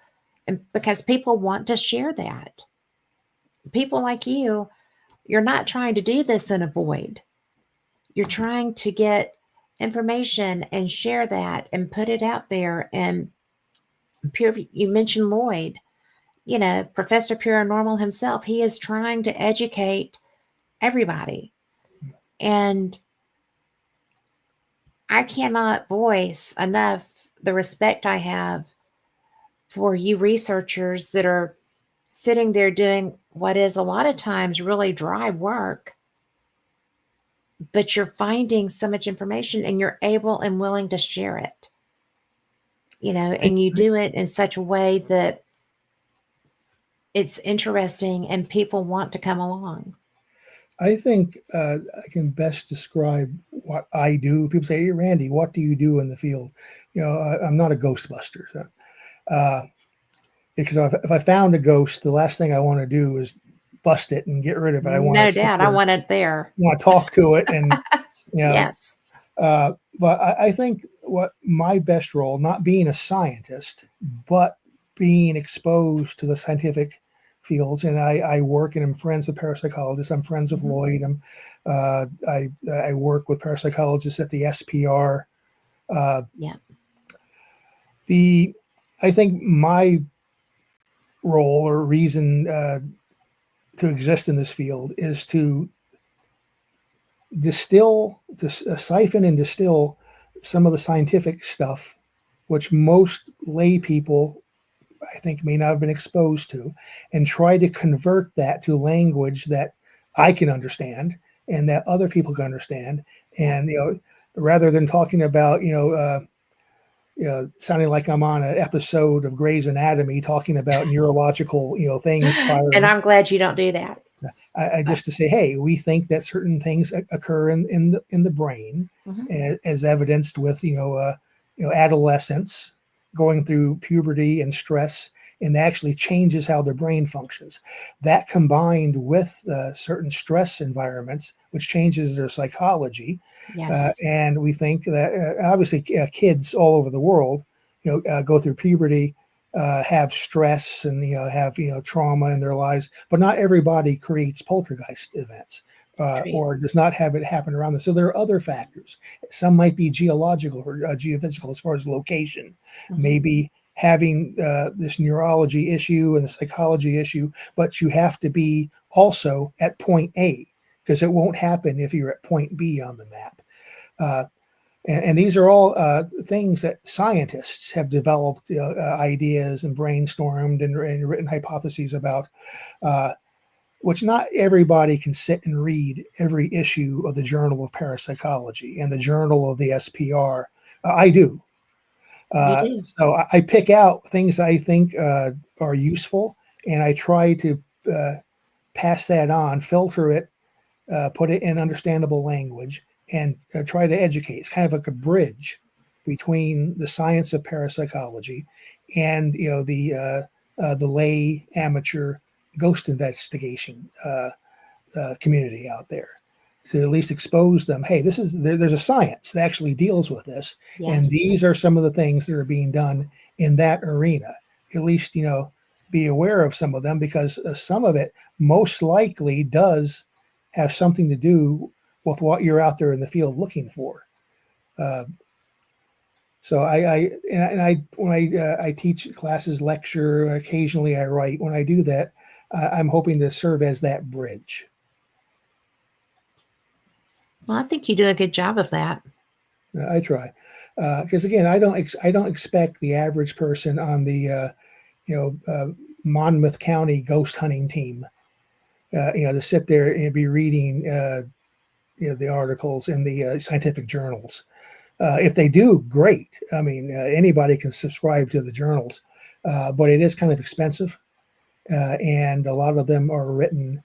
and because people want to share that, people like you're not trying to do this in a void. You're trying to get information and share that and put it out there. And you mentioned Lloyd, Professor Paranormal himself, he is trying to educate everybody. And I cannot voice enough the respect I have for you researchers that are sitting there doing what is a lot of times really dry work, but you're finding so much information and you're able and willing to share it, I, and you do it in such a way that it's interesting and people want to come along. I think I can best describe what I do. People say, "Hey, Randy, what do you do in the field?" I'm not a Ghostbuster. So, because if I found a ghost, the last thing I want to do is bust it and get rid of it. I want to No sit doubt. I there, want it there. want to talk to it, and you know. Yes. But I think what my best role, not being a scientist, but being exposed to the scientific fields, and I work and I'm friends with parapsychologists. I'm friends with Mhm. Lloyd. I work with parapsychologists at the SPR. Uh, Yeah. the I think my role or reason to exist in this field is to siphon and distill some of the scientific stuff, which most lay people, I think, may not have been exposed to, and try to convert that to language that I can understand and that other people can understand. Yeah. And rather than talking about sounding like I'm on an episode of Grey's Anatomy talking about neurological things And firing. I'm glad you don't do that. I So, just to say, hey, we think that certain things occur in the brain, mhm. as evidenced with adolescence going through puberty and stress, and actually changes how the brain functions. That combined with certain stress environments, which changes their psychology, Yes. and we think that obviously kids all over the world, go through puberty, have stress and have trauma in their lives, but not everybody creates poltergeist events True. or does not have it happen around them. So there are other factors. Some might be geological or geophysical as far as location, Mhm. maybe having this neurology issue and the psychology issue, but you have to be also at point A because it won't happen if you're at point B on the map. Uh, and these are all things that scientists have developed ideas and brainstormed and written hypotheses about, uh, which not everybody can sit and read every issue of the Journal of Parapsychology and the Journal of the SPR. I do. You Uh, do. so I pick out things I think are useful, and I try to uh, pass that on, filter it, put it in understandable language, and try to educate. It's kind of like a bridge between the science of parapsychology and the lay amateur ghost investigation community out there. To at least expose them, hey, there's a science that actually deals with this, and Yes. these are some of the things that are being done in that arena. At least be aware of some of them because some of it most likely does have something to do with what you're out there in the field looking for. Uh, So when I teach classes, lecture, occasionally I write. When I do that, I'm hoping to serve as that bridge. Well, I think you do a good job of that. I try because again, I don't expect the average person on the you know Monmouth County ghost hunting team to sit there and be reading the articles in the scientific journals. If they do, great. I mean, anybody can subscribe to the journals, but it is kind of expensive, and a lot of them are written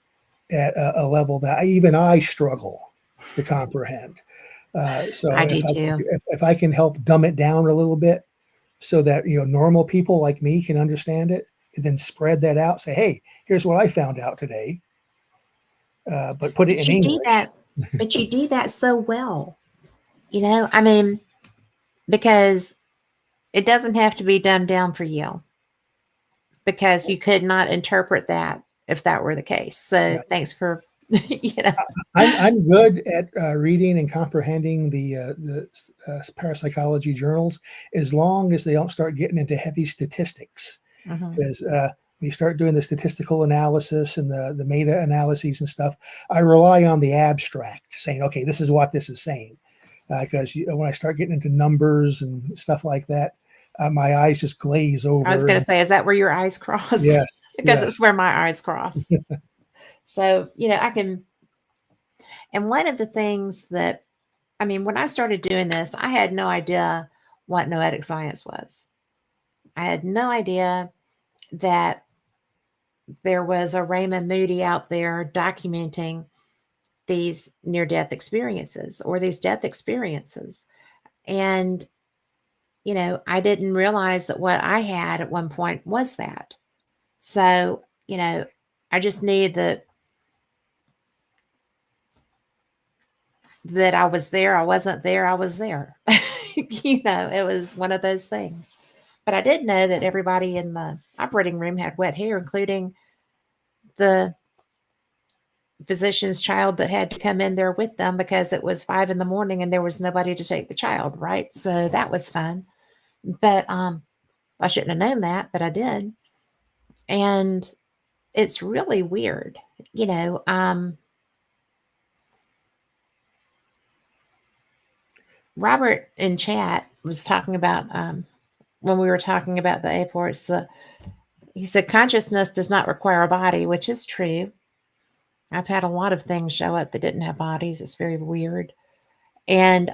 at a level that even I struggle to comprehend. So I do too. if I can help dumb it down a little bit, so that normal people like me can understand it, and then spread that out. Say, hey, here's what I found out today, but put it But in you do English. that, but you do that so well. I mean, because it doesn't have to be dumbed down for you, because you could not interpret that if that were the case. So Yeah. thanks for, you know, I'm good at reading and comprehending the parapsychology journals, as long as they don't start getting into heavy statistics. mhm. Because when you start doing the statistical analysis and the meta analyses and stuff, I rely on the abstract, saying, okay, this is what this is saying. Because when I start getting into numbers and stuff like that, my eyes just glaze I was over. going to And say, is that where your eyes cross? yes, Because yes, it's where my eyes cross. So, I can, and one of the things that, I mean, when I started doing this, I had no idea what noetic science was. I had no idea that there was a Raymond Moody out there documenting these near death experiences or these death experiences. And, I didn't realize that what I had at one point was that. So, I just knew that I was there. I wasn't there. I was there. It was one of those things. But I did know that everybody in the operating room had wet hair, including the physician's child that had to come in there with them because it was 5 in the morning and there was nobody to take the child, right? So that was fun. But I shouldn't have known that, but I did. And it's really weird. You know, um, Robert in chat was talking about when we were talking about the airports, he said consciousness does not require a body, which is true. I've had a lot of things show up that didn't have bodies. It's very weird. And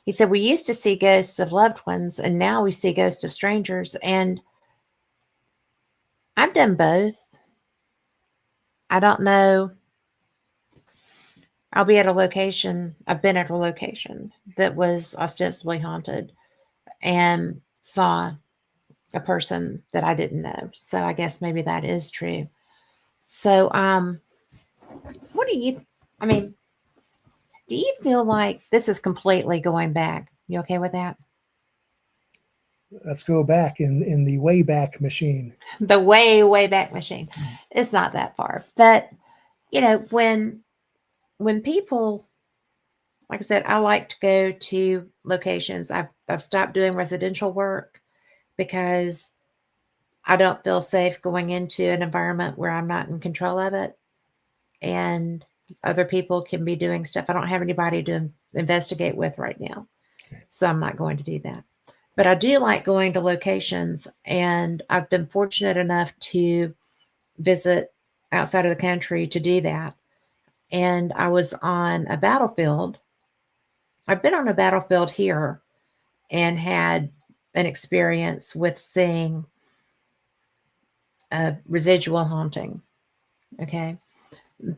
he said, we used to see ghosts of loved ones, and now we see ghosts of strangers. And I've done both. I don't know. I'll be at a location. I've been at a location that was ostensibly haunted and saw a person that I didn't know. So I guess maybe that is true. So, what do you, I mean, do you feel like this is completely going back? You okay with that? let's go back in the way back machine. The way, way back machine. It's not that far. But, when people, like I said, I like to go to locations. I've stopped doing residential work because I don't feel safe going into an environment where I'm not in control of it, and other people can be doing stuff. I don't have anybody to investigate with right now, so I'm not going to do that. But I do like going to locations, and I've been fortunate enough to visit outside of the country to do that. And I was on a battlefield. I've been on a battlefield here and had an experience with seeing a residual haunting. Okay.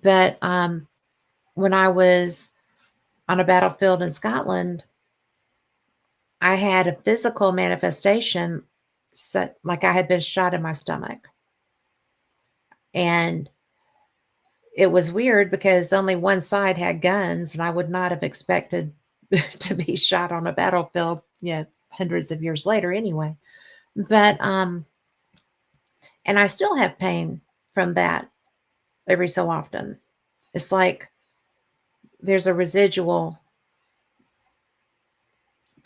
But when I was on a battlefield in Scotland, I had a physical manifestation, like I had been shot in my stomach. And it was weird because only one side had guns, and I would not have expected to be shot on a battlefield, hundreds of years later anyway. But and I still have pain from that every so often. It's like there's a residual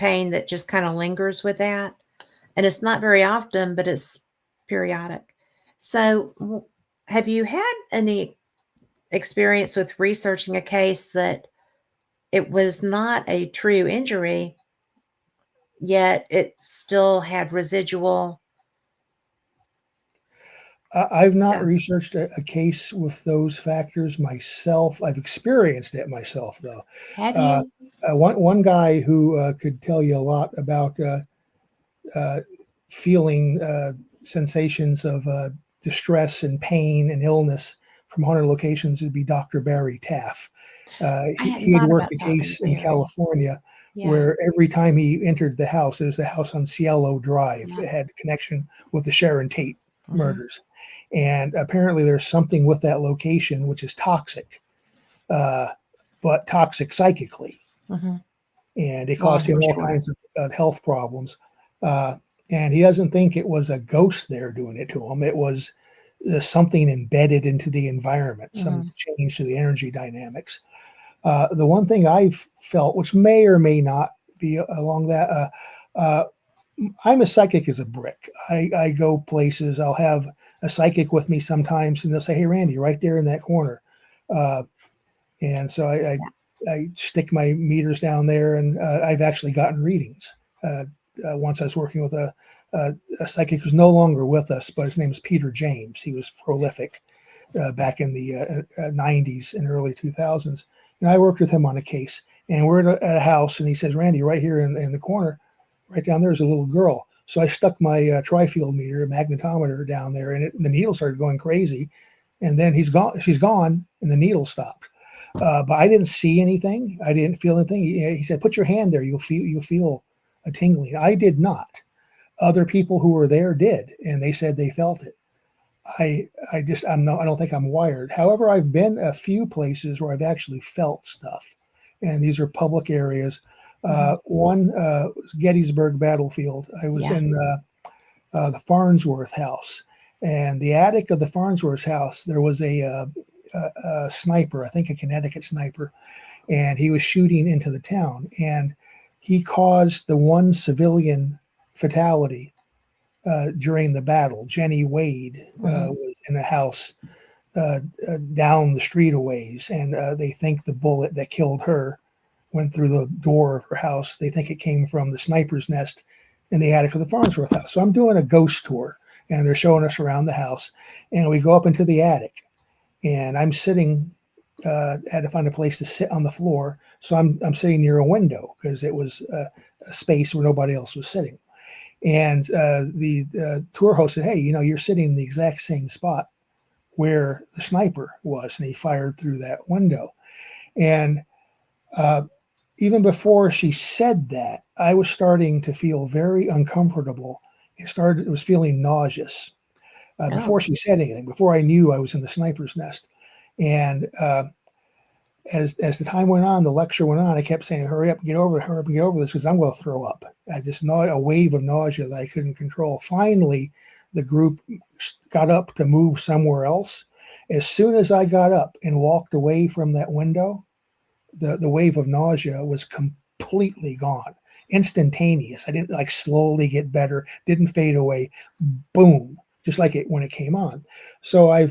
pain that just kind of lingers with that. And it's not very often, but it's periodic. So, have you had any experience with researching a case that it was not a true injury, yet it still had residual I've not stuff? researched a case with those factors myself. I've experienced it myself, though. Have Uh, you? one guy who could tell you a lot about uh, feeling sensations of distress and pain and illness from haunted locations would be Dr. Barry Taff. I hadn't He had thought worked about a talking to case in Barry. California Yeah. where every time he entered the house, it was a house on Cielo Drive. Yeah. It had connection with the Sharon Tate Hmm. murders. And apparently there's something with that location which is toxic, uh, but toxic psychically, Hmm. and it Long caused him story all short. kinds of health problems. Uh, and he doesn't think it was a ghost there doing it to him. It was something embedded into the environment, some Hmm. change to the energy dynamics. The one thing I've felt, which may or may not be along that, uh, I'm a psychic as a brick. I go places. I'll have a psychic with me sometimes, and they'll say, "Hey, Randy, right there in that corner." Uh, and so I stick my meters down there, and I've actually gotten readings. Uh, Once I was working with a, a psychic who's no longer with us, but his name is Peter James. He was prolific back in the 90s and early 2000s. And I worked with him on a case, and we're at a house, and he says, "Randy, right here in the corner, right down there is a little girl." So I stuck my trifield meter, magnetometer down there, and the needle started going crazy. And then he's gone. She's gone, and the needle stopped. But I didn't see anything. I didn't feel anything. He said, "Put your hand there. You'll feel a tingling." I did not. Other people who were there did, and they said they felt it. I don't think I'm wired. However, I've been a few places where I've actually felt stuff, and these are public areas. Hmm. One was Gettysburg Battlefield. I was Yeah. in the Farnsworth house, and the attic of the Farnsworth house there was a sniper, I think a Connecticut sniper, and he was shooting into the town, and he caused the one civilian fatality during the battle. Jenny Wade Hmm. was in a house down the street a ways, and they think the bullet that killed her went through the door of her house. They think it came from the sniper's nest in the attic of the Farnsworth house. So I'm doing a ghost tour, and they're showing us around the house, and we go up into the attic, and I'm sitting. Had to find a place to sit on the floor, so I'm sitting near a window because it was a space where nobody else was sitting. And the tour host said, "Hey, you're sitting in the exact same spot where the sniper was," and he fired through that window. And uh, even before she said that, I was starting to feel very uncomfortable. It was feeling nauseous Oh. before she said anything. Before I knew I was in the sniper's nest, and as the time went on, the lecture went on. I kept saying, "Hurry up, get over it, hurry up and get over this, because I'm going to throw up." I just know a wave of nausea that I couldn't control. Finally, the group got up to move somewhere else. As soon as I got up and walked away from that window, the wave of nausea was completely gone, instantaneous. I didn't like slowly get better, didn't fade away. Boom, just like it when it came on. So I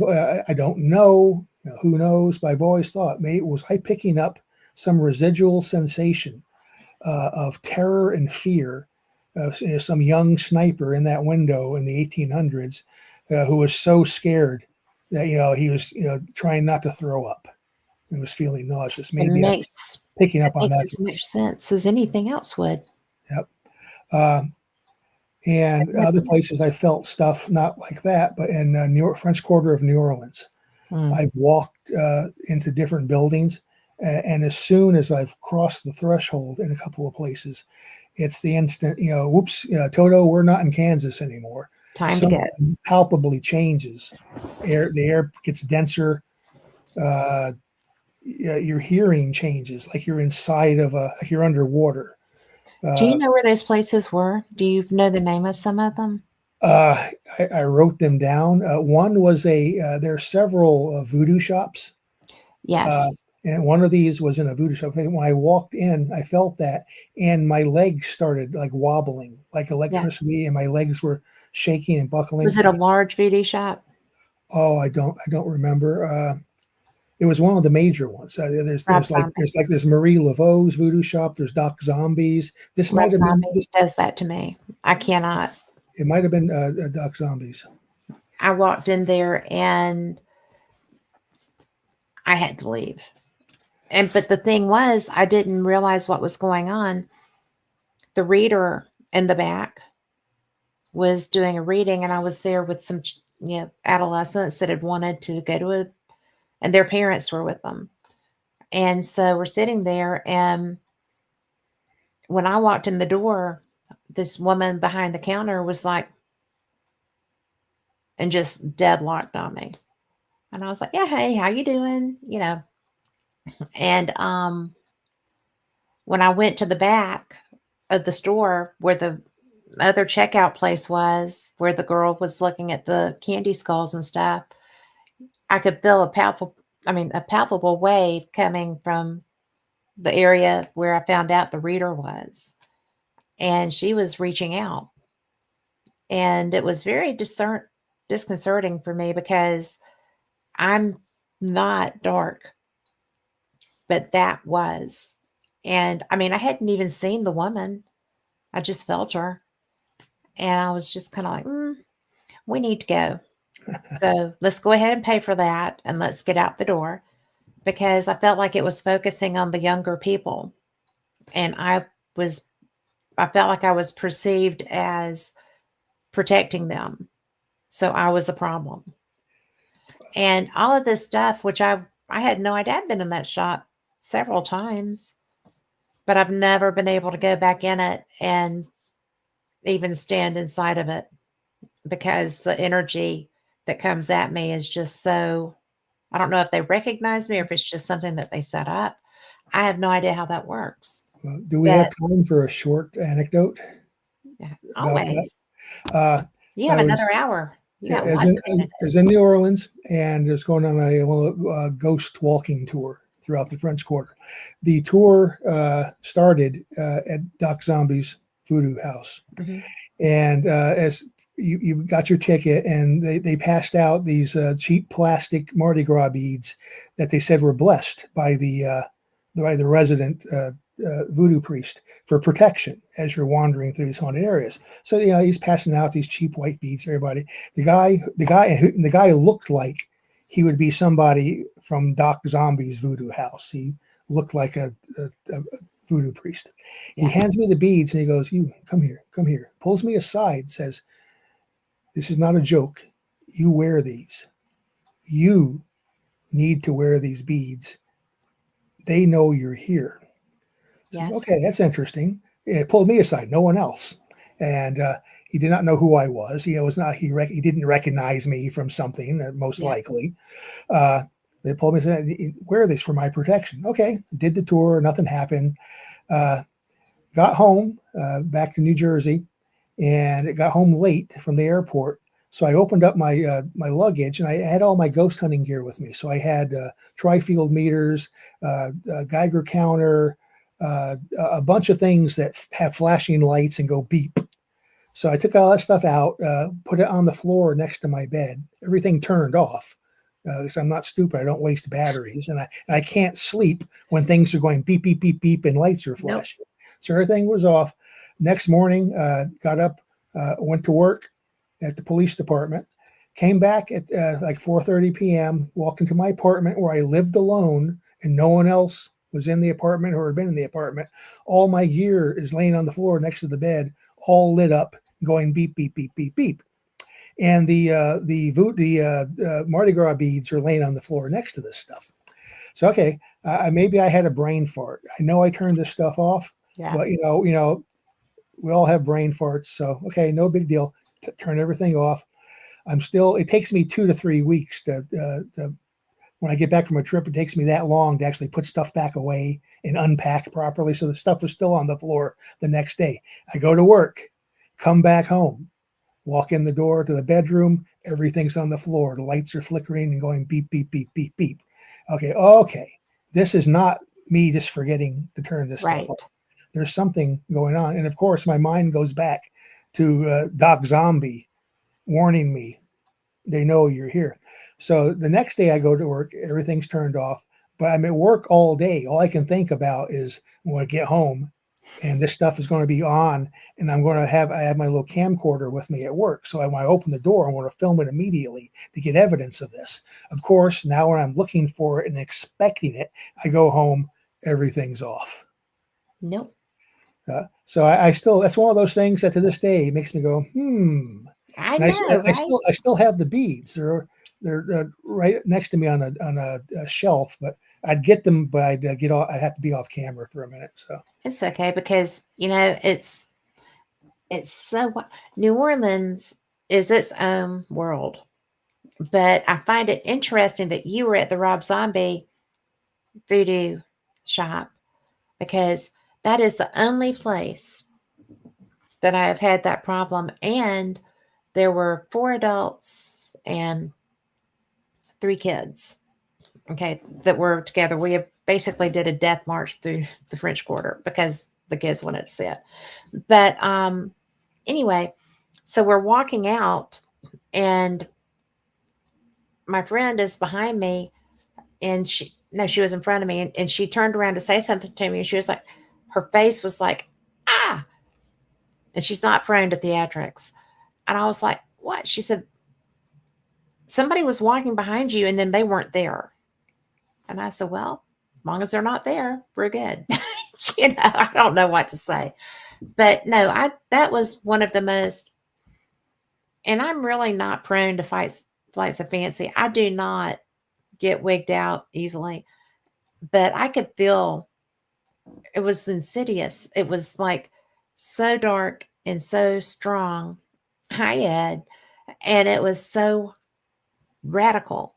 don't know, who knows, but I've always thought, maybe was I picking up some residual sensation of terror and fear of some young sniper in that window in the 1800s who was so scared that he was trying not to throw up. He was feeling nauseous. It Maybe I'm makes picking it up on makes that. as much sense as anything else would. Yep. Uh, It and other really places is. I felt stuff not like that, but in New York, French Quarter of New Orleans, Mm. I've walked into different buildings, and as soon as I've crossed the threshold in a couple of places, it's the instant, whoops, Toto, we're not in Kansas anymore. Time to go. Something palpably changes. The air gets denser. Uh, your hearing changes, like you're inside of like you're underwater. Do you Uh, know where those places were? Do you know the name of some of them? uh, I wrote them down. One was there are several voodoo shops. Uh, Yes. And one of these was in a voodoo shop. And when I walked in, I felt that, and my legs started like wobbling, like Yes. electricity, and my legs were shaking and Was buckling. it a large voodoo shop? Oh, I don't remember. It was one of the major ones. Rob Zombie. There's Marie Laveau's voodoo shop. There's Doc Zombies. This Rob might have been Zombie this. does that to me. I cannot. It might have been Doc Zombies. I walked in there and I had to leave. And but the thing was, I didn't realize what was going on. The reader in the back was doing a reading, and I was there with some, adolescents that had wanted to go to a, and their parents were with them. And so we're sitting there, and when I walked in the door, this woman behind the counter was like, and just deadlocked on me. And I was like, "Yeah, hey, how you doing?" And when I went to the back of the store where the other checkout place was, where the girl was looking at the candy skulls and stuff, I could feel a palpable wave coming from the area where I found out the reader was. And she was reaching out. And it was very disconcerting for me because I'm not dark, but that was. And I mean, I hadn't even seen the woman, I just felt her. And I was just kind of like, we need to go. So let's go ahead and pay for that and let's get out the door because I felt like it was focusing on the younger people. And was, I felt like I was perceived as protecting them. So I was a problem. And all of this stuff, which I had no idea. I'd been in that shop several times, but I've never been able to go back in it and even stand inside of it because the energy that comes at me is just so, I don't know if they recognize me or if it's just something that they set up. I have no idea how that works. Do we have But time for a short anecdote yeah, about that? always, Uh, you have I was another hour. You got as lots in of anecdotes. as in New Orleans, and was going on a ghost walking tour throughout the French Quarter. The tour started at Doc Zombie's Voodoo House, Hmm. and as you got your ticket, and they passed out these cheap plastic Mardi Gras beads that they said were blessed by the resident voodoo priest for protection as you're wandering through these haunted areas. So he's passing out these cheap white beads to everybody. The guy looked like he would be somebody from Doc Zombie's voodoo house. He looked like a voodoo priest. He Yeah. hands me the beads and he goes, "You come here, come here." Pulls me aside, says, "This is not a joke. You wear these. You need to wear these beads. They know you're here." So, Yes. okay, that's interesting. It pulled me aside, no one else, and he did not know who I was. He was not. He didn't recognize me from something, most Yeah. likely. Uh, they pulled me aside. Wear this for my protection. Okay, did the tour. Nothing happened. Uh, got home back to New Jersey, and it got home late from the airport. So I opened up my luggage, and I had all my ghost hunting gear with me. So I had tri-field meters, Geiger counter, a bunch of things that have flashing lights and go beep. So I took all that stuff out, put it on the floor next to my bed. Everything turned off because I'm not stupid. I don't waste batteries, and I can't sleep when things are going beep beep beep beep and lights are Nope. flashing. So everything was off. Next morning, got up, went to work at the police department. Came back at like 4:30 p.m. Walked into my apartment where I lived alone, and no one else was in the apartment or had been in the apartment. All my gear is laying on the floor next to the bed, all lit up, going beep beep beep beep beep. And the Mardi Gras beads are laying on the floor next to this stuff. So okay, maybe I had a brain fart. I know I turned this stuff off, Yeah. but we all have brain farts. So okay, no big deal. Turn everything off. I'm still. It takes me 2 to 3 weeks to when I get back from a trip. It takes me that long to actually put stuff back away and unpack properly. So the stuff was still on the floor the next day. I go to work, come back home, walk in the door to the bedroom. Everything's on the floor. The lights are flickering and going beep beep beep beep beep. Okay, okay. this is not me just forgetting to turn this stuff off. Right. There's something going on. And of course, my mind goes back to Doc Zombie warning me, they know you're here. So the next day I go to work, everything's turned off, but I'm at work all day. All I can think about is when I get home and this stuff is going to be on, and I have my little camcorder with me at work. So when I open the door, I want to film it immediately to get evidence of this. Of course, now when I'm looking for it and expecting it, I go home, everything's off. Nope. So I still, that's one of those things that to this day makes me go, I And know, right? I still have the beads. They're right next to me on a shelf, but I'd get them, but I'd get off. I'd have to be off camera for a minute. So It's okay because it's so New Orleans is its own world. But I find it interesting that you were at the Rob Zombie voodoo shop because that is the only place that I have had that problem. And there were 4 adults and 3 kids, okay, that were together. We basically did a death march through the French Quarter because the kids wanted to sit. But anyway, so we're walking out, and my friend is behind me, and she was in front of me, and she turned around to say something to me, and she was like, her face was like, ah, and she's not prone to theatrics. And I was like, what? She said, somebody was walking behind you and then they weren't there. And I said, well, as long as they're not there, we're good. I don't know what to say. But no, that was one of the most, and I'm really not prone to flights of fancy. I do not get wigged out easily, but I could feel it was insidious. It was like so dark and so strong. Hi, Ed. And it was so radical.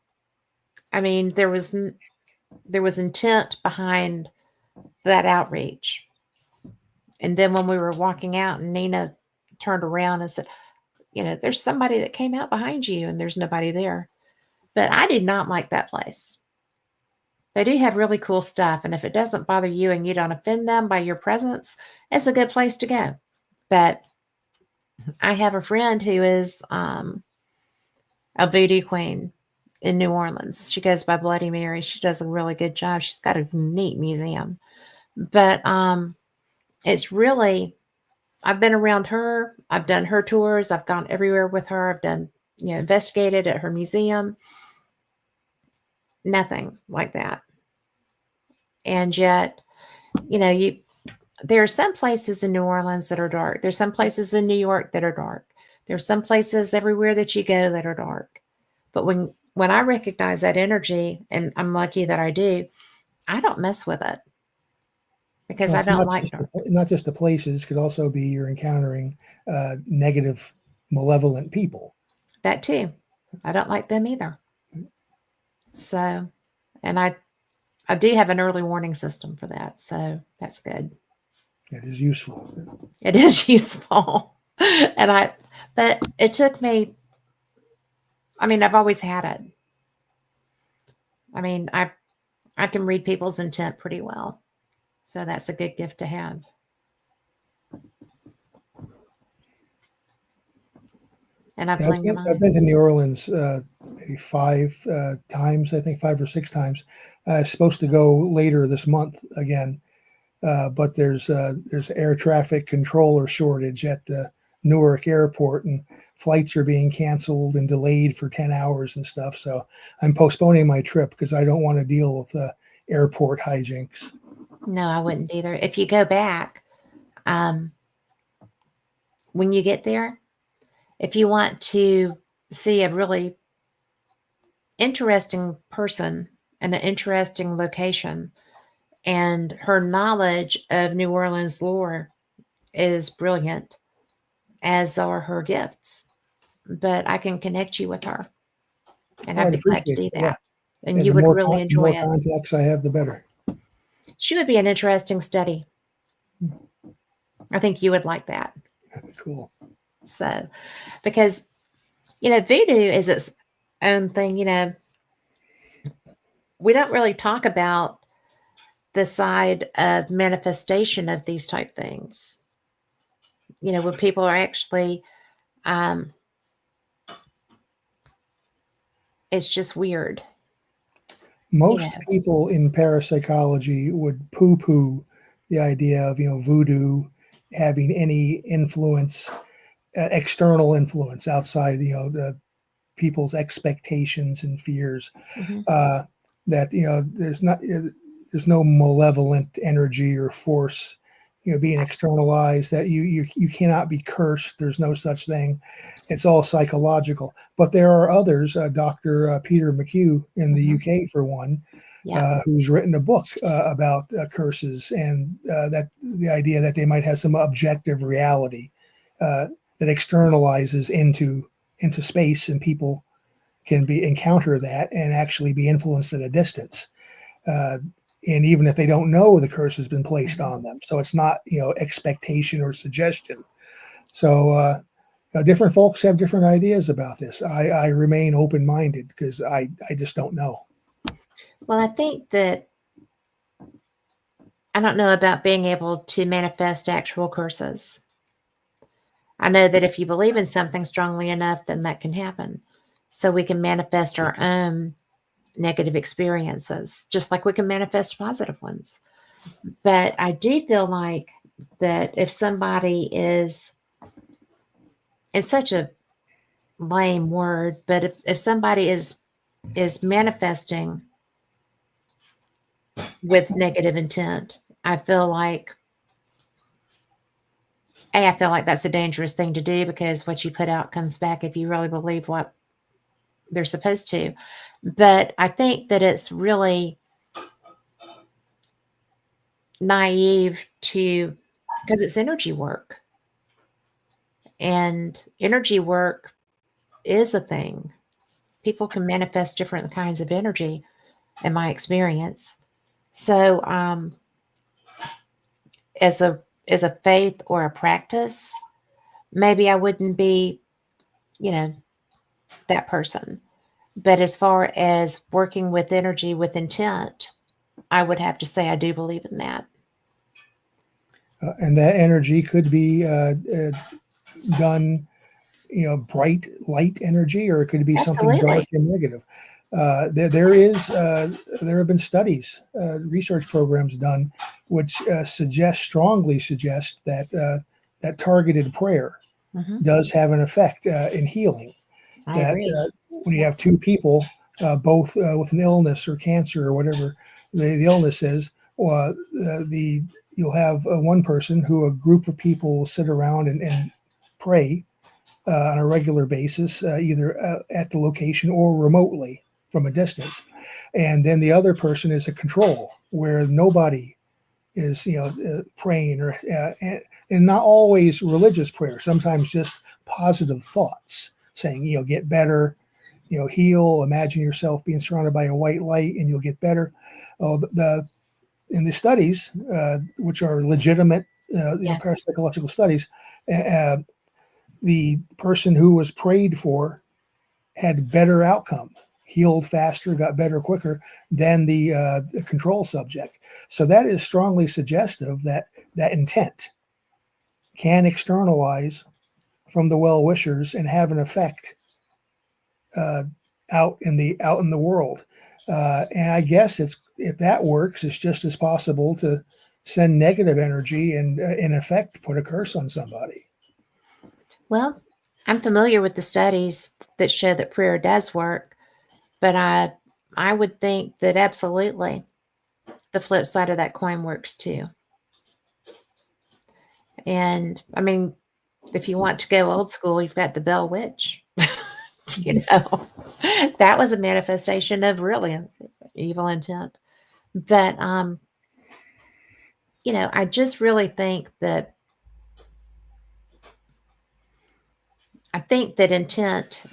I mean, there was intent behind that outreach. And then when we were walking out, and Nina turned around and said, there's somebody that came out behind you, and there's nobody there. But I did not like that place. They do have really cool stuff. And if it doesn't bother you and you don't offend them by your presence, it's a good place to go. But I have a friend who is a voodoo queen in New Orleans. She goes by Bloody Mary. She does a really good job. She's got a neat museum. But it's really, I've been around her. I've done her tours. I've gone everywhere with her. I've done, investigated at her museum. Nothing like that. And yet, you there are some places in New Orleans that are dark. There's some places in New York that are dark. There's some places everywhere that you go that are dark. But when I recognize that energy, and I'm lucky that I do, I don't mess with it because well, I it's don't like dark. not just the places. It could also be you're encountering negative, malevolent people. That too. I don't like them either. So, and I do have an early warning system for that. So that's good. That is useful. It is useful. And but it took me, I mean, I've always had it. I mean, I can read people's intent pretty well. So that's a good gift to have. And I've Yeah, lingered on I've it. been to New Orleans maybe 5 times, I think 5 or 6 times. I'm supposed to go later this month again, but there's air traffic controller shortage at the Newark airport, and flights are being canceled and delayed for 10 hours and stuff. So I'm postponing my trip because I don't want to deal with airport hijinks. No, I wouldn't either. If you go back, um, when you get there, if you want to see a really interesting person and an interesting location, and her knowledge of New Orleans lore is brilliant, as are her gifts. But I can connect you with her, and Oh, I'd I'd be glad to appreciate do that. Yeah, that. And and you would really the enjoy more it. contacts I have, the better. She would be an interesting study. I think you would like that. Cool. So, because, voodoo is its own thing. We don't really talk about the side of manifestation of these type things. When people are actually, um, it's just weird. You Most know. people in parapsychology would poo-poo the idea of voodoo having any influence, external influence outside the people's expectations and fears. Hmm. Uh, that there's no malevolent energy or force being externalized. That you cannot be cursed. There's no such thing. It's all psychological. But there are others, Dr. Peter McHugh in the Hmm. UK, for one, Yeah. who's written a book about curses and that the idea that they might have some objective reality uh, that externalizes into space, and people can be encounter that and actually be influenced at a distance. Uh, and even if they don't know the curse has been placed Hmm. on them, so it's not expectation or suggestion. So different folks have different ideas about this. I remain open minded because I just don't know. Well, I think that I don't know about being able to manifest actual curses. I know that if you believe in something strongly enough, then that can happen. So we can manifest our own negative experiences, just like we can manifest positive ones. But I do feel like that if somebody is, it's such a lame word, but if somebody is manifesting with negative intent, I feel like I feel like that's a dangerous thing to do because what you put out comes back if you really believe what they're supposed to. But I think that it's really naive to, because it's energy work, and energy work is a thing. People can manifest different kinds of energy, in my experience. So, as a faith or a practice, maybe I wouldn't be, you know, that person. But as far as working with energy with intent, I would have to say I do believe in that. And that energy could be done, bright light energy, or it could be something dark Absolutely. and negative. There have been studies, research programs done, which strongly suggest that that targeted prayer Hmm. does have an effect in healing. I That agree. when you Yeah. have two people, both with an illness or cancer or whatever the illness is, the you'll have one person who a group of people will sit around and pray on a regular basis, either at the location or remotely from a distance. And then the other person is a control where nobody is, praying or, and not always religious prayer, sometimes just positive thoughts saying, get better, heal, imagine yourself being surrounded by a white light and you'll get better. Oh, in the studies, which are legitimate, Yes. parapsychological studies, uh, the person who was prayed for had better outcome, healed faster, got better quicker than the control subject. So that is strongly suggestive that that intent can externalize from the well wishers and have an effect uh, out in the world. And I guess it's if that works, it's just as possible to send negative energy and in effect put a curse on somebody. Well, I'm familiar with the studies that show that prayer does work, but I would think that absolutely the flip side of that coin works too. And I mean, if you want to go old school, you've got the Bell Witch. you know, that was a manifestation of really evil intent. But I just really think that intent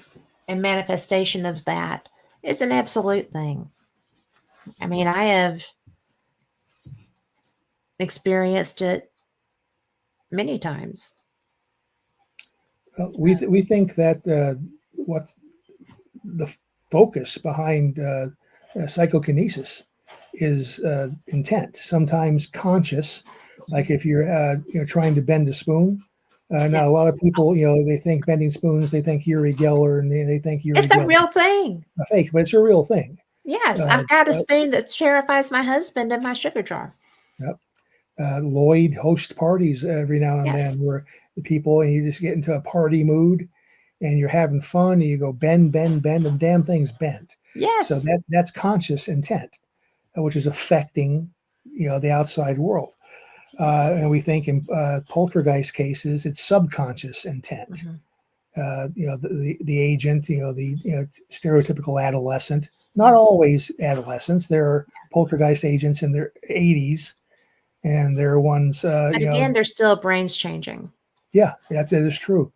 and manifestation of that is an absolute thing. I mean, I have experienced it many times. So, We think that what the focus behind psychokinesis is intent, sometimes conscious. Like if you're trying to bend a spoon. Now, a Yes. lot of people, they think bending spoons, they think Uri Geller, and they think Uri It's a Geller real thing. a fake, but it's a real thing. Yes, Uh, I've got a uh, spoon that terrifies my husband in my sugar jar. yep. Lloyd hosts parties every now and then Yes. where the people, and you just get into a party mood and you're having fun and you go bend, bend, bend, and damn thing's bent. So Yes. that's conscious intent, which is affecting, the outside world. And we think in poltergeist cases, it's subconscious intent. Hmm. The agent, the stereotypical adolescent, not always adolescents. There are poltergeist agents in their 80s, and there are ones, But again, they're still brains changing. yeah, that is true.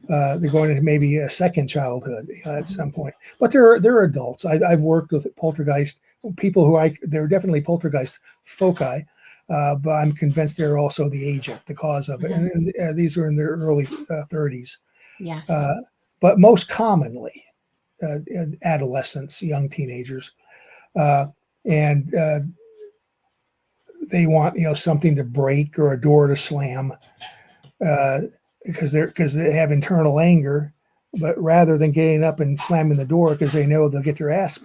They're going into maybe a second childhood at Mhm. some point, but they're adults. I've worked with poltergeist people they're definitely poltergeist foci, but I'm convinced they're also the agent, the cause of it. Mhm. And these are in their early 30s. Yes. Uh, but most commonly, adolescents, young teenagers, uh, and they want something to break or a door to slam, uh, because they have internal anger. But rather than getting up and slamming the door because they know they'll get their ass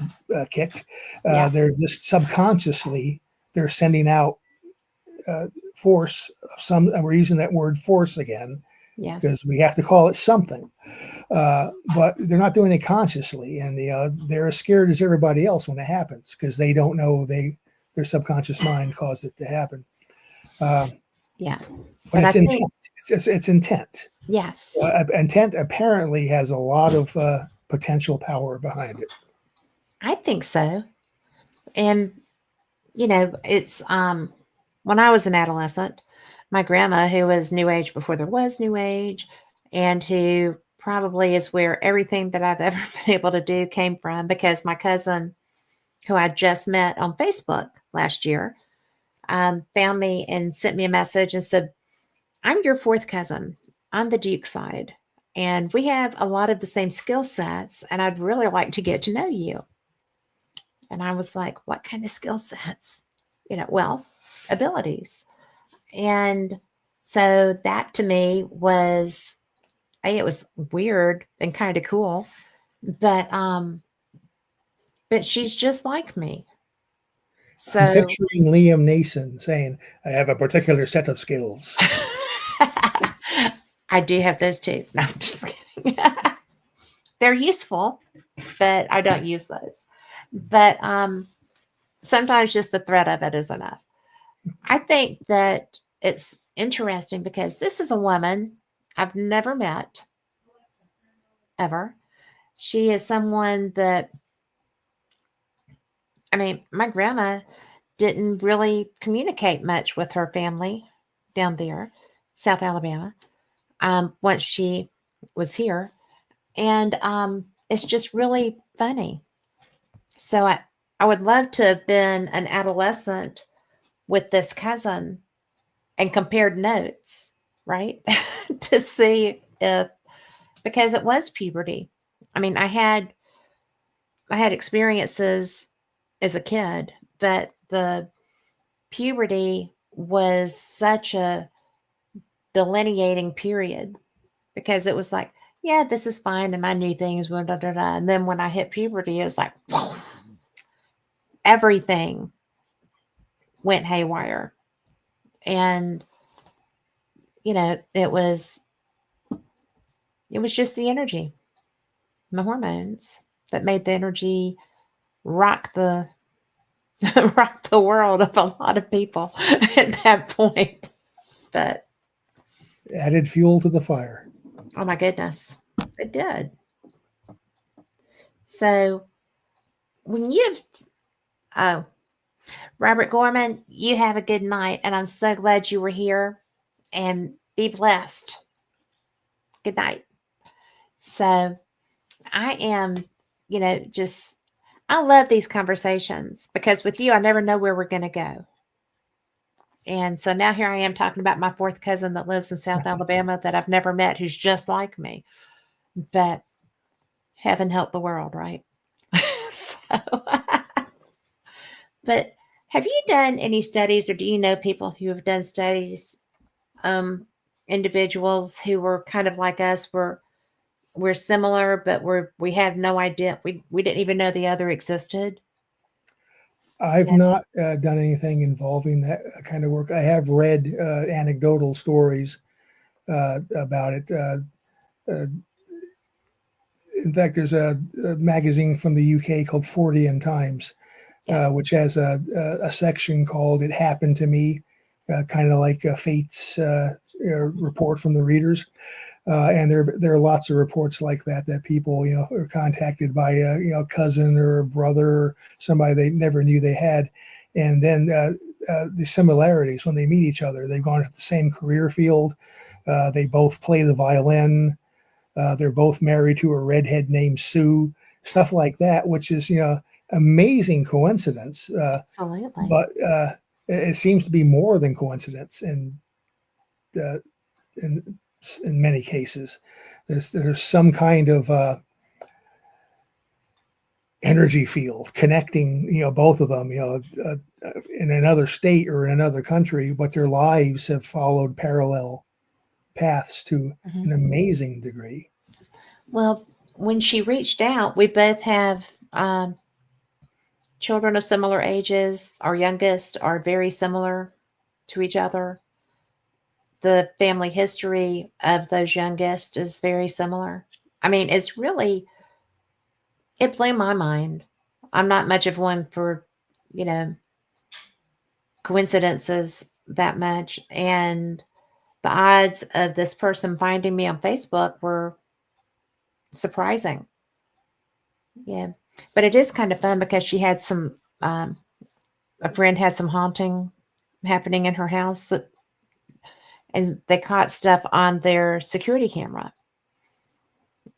kicked, Yeah. they're just subconsciously they're sending out uh, force. We're using that word force again Yes. because we have to call it something. But they're not doing it consciously, and they're as scared as everybody else when it happens because they don't know their subconscious mind caused it to happen. Uh, Yeah. but But I it's think, intent. It's intent. yes, Intent apparently has a lot of potential power behind it. I think so. And, it's when I was an adolescent, my grandma, who was New Age before there was New Age, and who probably is where everything that I've ever been able to do came from, because my cousin, who I just met on Facebook last year, found me and sent me a message and said, I'm your fourth cousin on the Duke side, and we have a lot of the same skill sets, and I'd really like to get to know you. And I was like, what kind of skill sets? Well, abilities. And so that to me was, it was weird and kind of cool, but she's just like me. I'm So picturing Liam Neeson saying, "I have a particular set of skills." I do have those too. No, I'm just kidding. They're useful, but I don't use those. But sometimes just the threat of it is enough. I think that it's interesting because this is a woman I've never met ever. She is someone that, I mean, my grandma didn't really communicate much with her family down there, South Alabama, once she was here. And it's just really funny. So I would love to have been an adolescent with this cousin and compared notes, right? To see if, because it was puberty. I mean, I had experiences as a kid, but the puberty was such a delineating period because it was like, yeah, this is fine, and I knew things, blah, blah, blah, blah. And then when I hit puberty, it was like, whoa, everything went haywire. And it was just the energy, the hormones that made the energy rock the rock the world of a lot of people at that point. But Added fuel to the fire. oh my goodness, it did. So when you've oh, Robert Gorman, you have a good night, and I'm so glad you were here, and be blessed. Good night. So I am, just, I love these conversations because with you, I never know where we're going to go. And so now here I am talking about my fourth cousin that lives in South Alabama that I've never met, who's just like me. But heaven help the world, right? So, but Have you done any studies, or do you know people who have done studies, um, individuals who were kind of like us, we're similar, but we have no idea. We didn't even know the other existed. I've Yeah. not done anything involving that kind of work. I have read anecdotal stories about it. Uh, in fact, there's a magazine from the UK called Fortean Times, Yes. which has a section called "It Happened to Me," kind of like a Fate's report from the readers. And there are lots of reports like that, that people are contacted by a cousin or a brother or somebody they never knew they had, and then the similarities when they meet each other. They've gone to the same career field. They both play the violin. They're both married to a redhead named Sue. Stuff like that, which is amazing coincidence. Absolutely. But it seems to be more than coincidence, and uh, in in many cases. There's some kind of energy field connecting both of them in another state or in another country, but their lives have followed parallel paths to Mhm. an amazing degree. Well, when she reached out, we both have children of similar ages. Our youngest are very similar to each other. The family history of those youngest is very similar. I mean, it blew my mind. I'm not much of one for, you know, coincidences that much. And the odds of this person finding me on Facebook were surprising. Yeah. But it is kind of fun because she had um, a friend had some haunting happening in her house and they caught stuff on their security camera.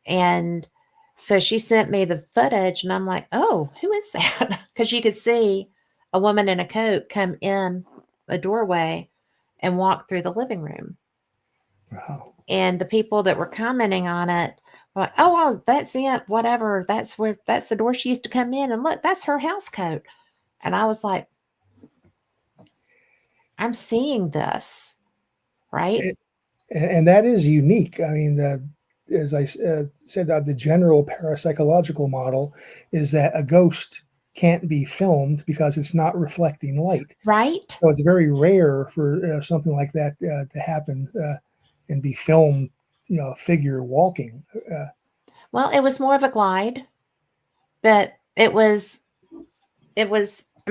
And so she sent me the footage, and I'm like, oh, who is that? Because you could see a woman in a coat come in a doorway and walk through the living room. Wow. And the people that were commenting on it were like, oh, well, that's it, whatever. That's the door she used to come in. And look, that's her house coat. And I was like, I'm seeing this, right? It, and that is unique. I mean, as I said, the general parapsychological model is that a ghost can't be filmed because it's not reflecting light. Right? So it's very rare for something like that to happen and be filmed, a figure walking. Well, it was more of a glide, but I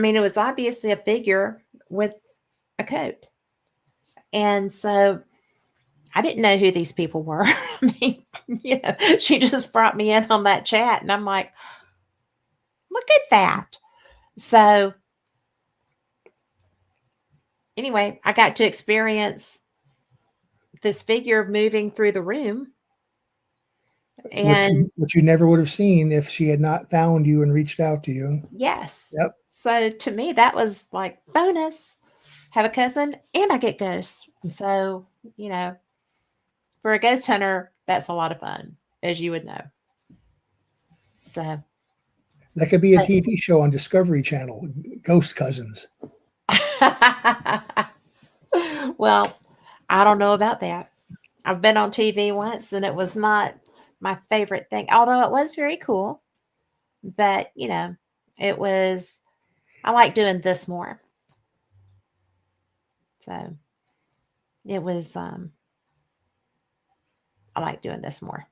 mean, it was obviously a figure with a coat. And so I didn't know who these people were. I mean, she just brought me in on that chat, and I'm like, look at that. So anyway, I got to experience this figure moving through the room. And Which you never would have seen if she had not found you and reached out to you. yes, Yep. so to me, that was like bonus. Have a cousin, and I get ghosts. So, you know, for a ghost hunter, that's a lot of fun, as you would know. So, That could be a but TV show on Discovery Channel, Ghost Cousins. well, I don't know about that. I've been on TV once and it was not my favorite thing, although it was very cool. But, it was, I like doing this more. So it was, I like doing this more.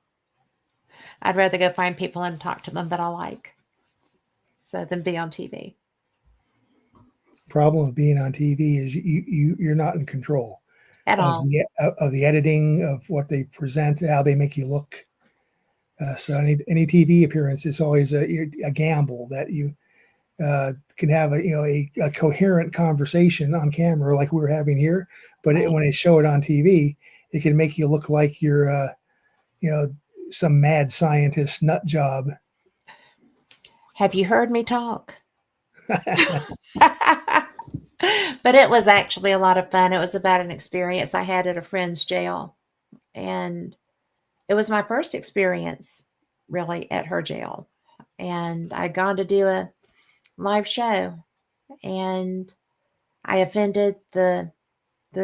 I'd rather go find people and talk to them that I like, so than be on TV Problem of being on TV is you're not in control at all. of the editing of what they present, how they make you look. So any TV appearance is always a gamble that you can have a coherent conversation on camera like we're having here, but Right. when they show it on TV, it can make you look like you're you know some mad scientist nut job. Have you heard me talk? But it was actually a lot of fun. It was about an experience I had at a friend's jail. And it was my first experience really at her jail. And I'd gone to do a live show. and I offended the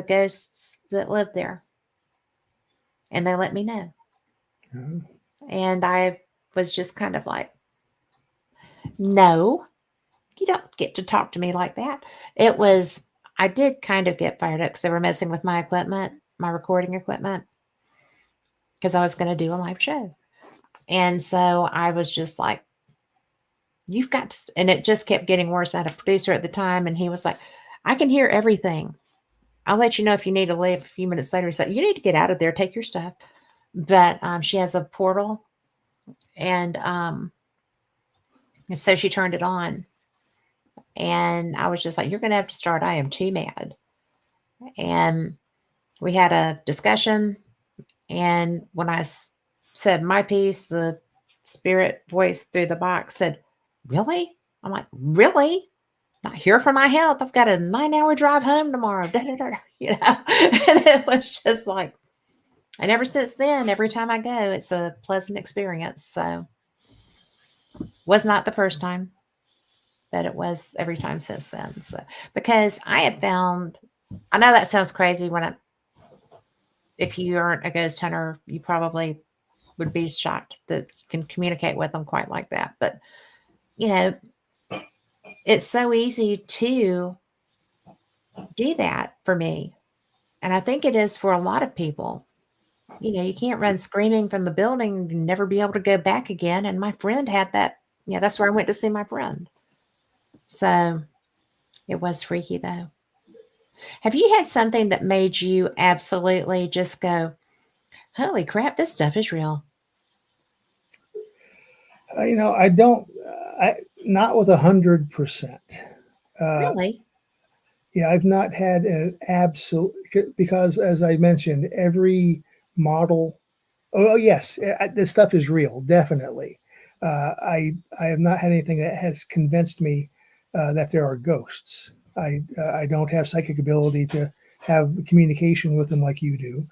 ghosts that lived there, and they let me know. Uh, And I was just kind of like, no, you don't get to talk to me like that. It was, I did kind of get fired up because they were messing with my equipment, my recording equipment, because I was going to do a live show. And so I was just like, you've got to, and it just kept getting worse. I had a producer at the time, and he was like, I can hear everything. I'll let you know if you need to leave. A few minutes later, he said, you need to get out of there, take your stuff. But she has a portal, and so she turned it on. And I was just like, you're going to have to start. I am too mad. And we had a discussion. And when I said my piece, the spirit voice through the box said, really? I'm like, really? Not here for my help. I've got a 9-hour drive home tomorrow. Da, da, da, you know, and it was just like, and ever since then, every time I go, it's a pleasant experience. So, was not the first time, but it was every time since then. So, because I had found, I know that sounds crazy if you aren't a ghost hunter, you probably would be shocked that you can communicate with them quite like that. But, you know, it's so easy to do that for me. And I think it is for a lot of people. You know, you can't run screaming from the building and never be able to go back again. And my friend had that. Yeah, that's where I went to see my friend. So it was freaky though. Have you had something that made you absolutely just go, holy crap, this stuff is real? I don't, I not with 100%. Uh, Really? yeah, I've not had an absolute because, as I mentioned, every model. Oh yes, this stuff is real, definitely. I have not had anything that has convinced me that there are ghosts. I don't have psychic ability to have communication with them like you do.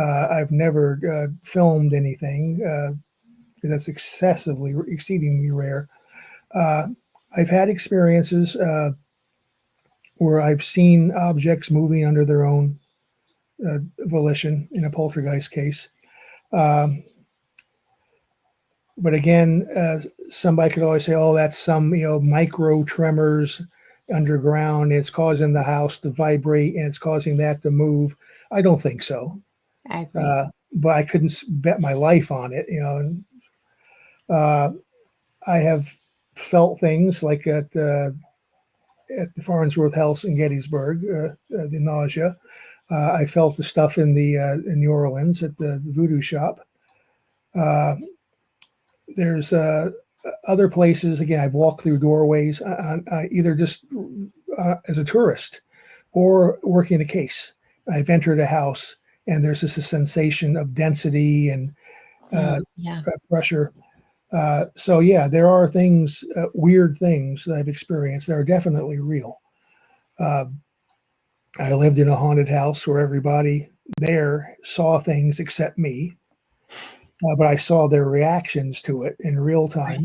I've never filmed anything because that's exceedingly rare. Uh, I've had experiences where I've seen objects moving under their own volition in a poltergeist case. Um, but again, somebody could always say, "Oh, that's some micro tremors underground. It's causing the house to vibrate and it's causing that to move." I don't think so, I agree. uh, but I couldn't bet my life on it. And uh, I have felt things like at the Farnsworth House in Gettysburg, the nausea. I felt the stuff in New Orleans at the voodoo shop. Uh, there's other places. Again, I've walked through doorways either just as a tourist or working a case. I've entered a house and there's just a sensation of density and uh, Yeah. pressure. So yeah, there are things, weird things that I've experienced that are definitely real. Uh, I lived in a haunted house where everybody there saw things except me, but I saw their reactions to it in real Right.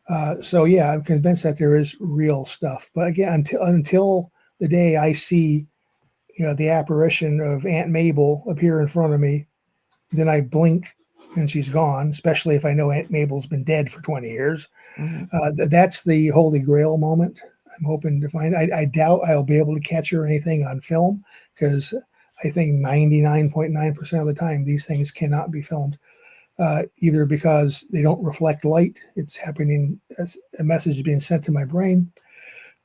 time. So yeah, I'm convinced that there is real stuff. But again, until the day I see, the apparition of Aunt Mabel appear in front of me, then I blink and she's gone. Especially if I know Aunt Mabel's been dead for 20 years. Hmm. That's the holy grail moment. I'm hoping to find. I doubt I'll be able to catch her anything on film because I think 99.9% of the time these things cannot be filmed. Either because they don't reflect light, it's happening as a message being sent to my brain,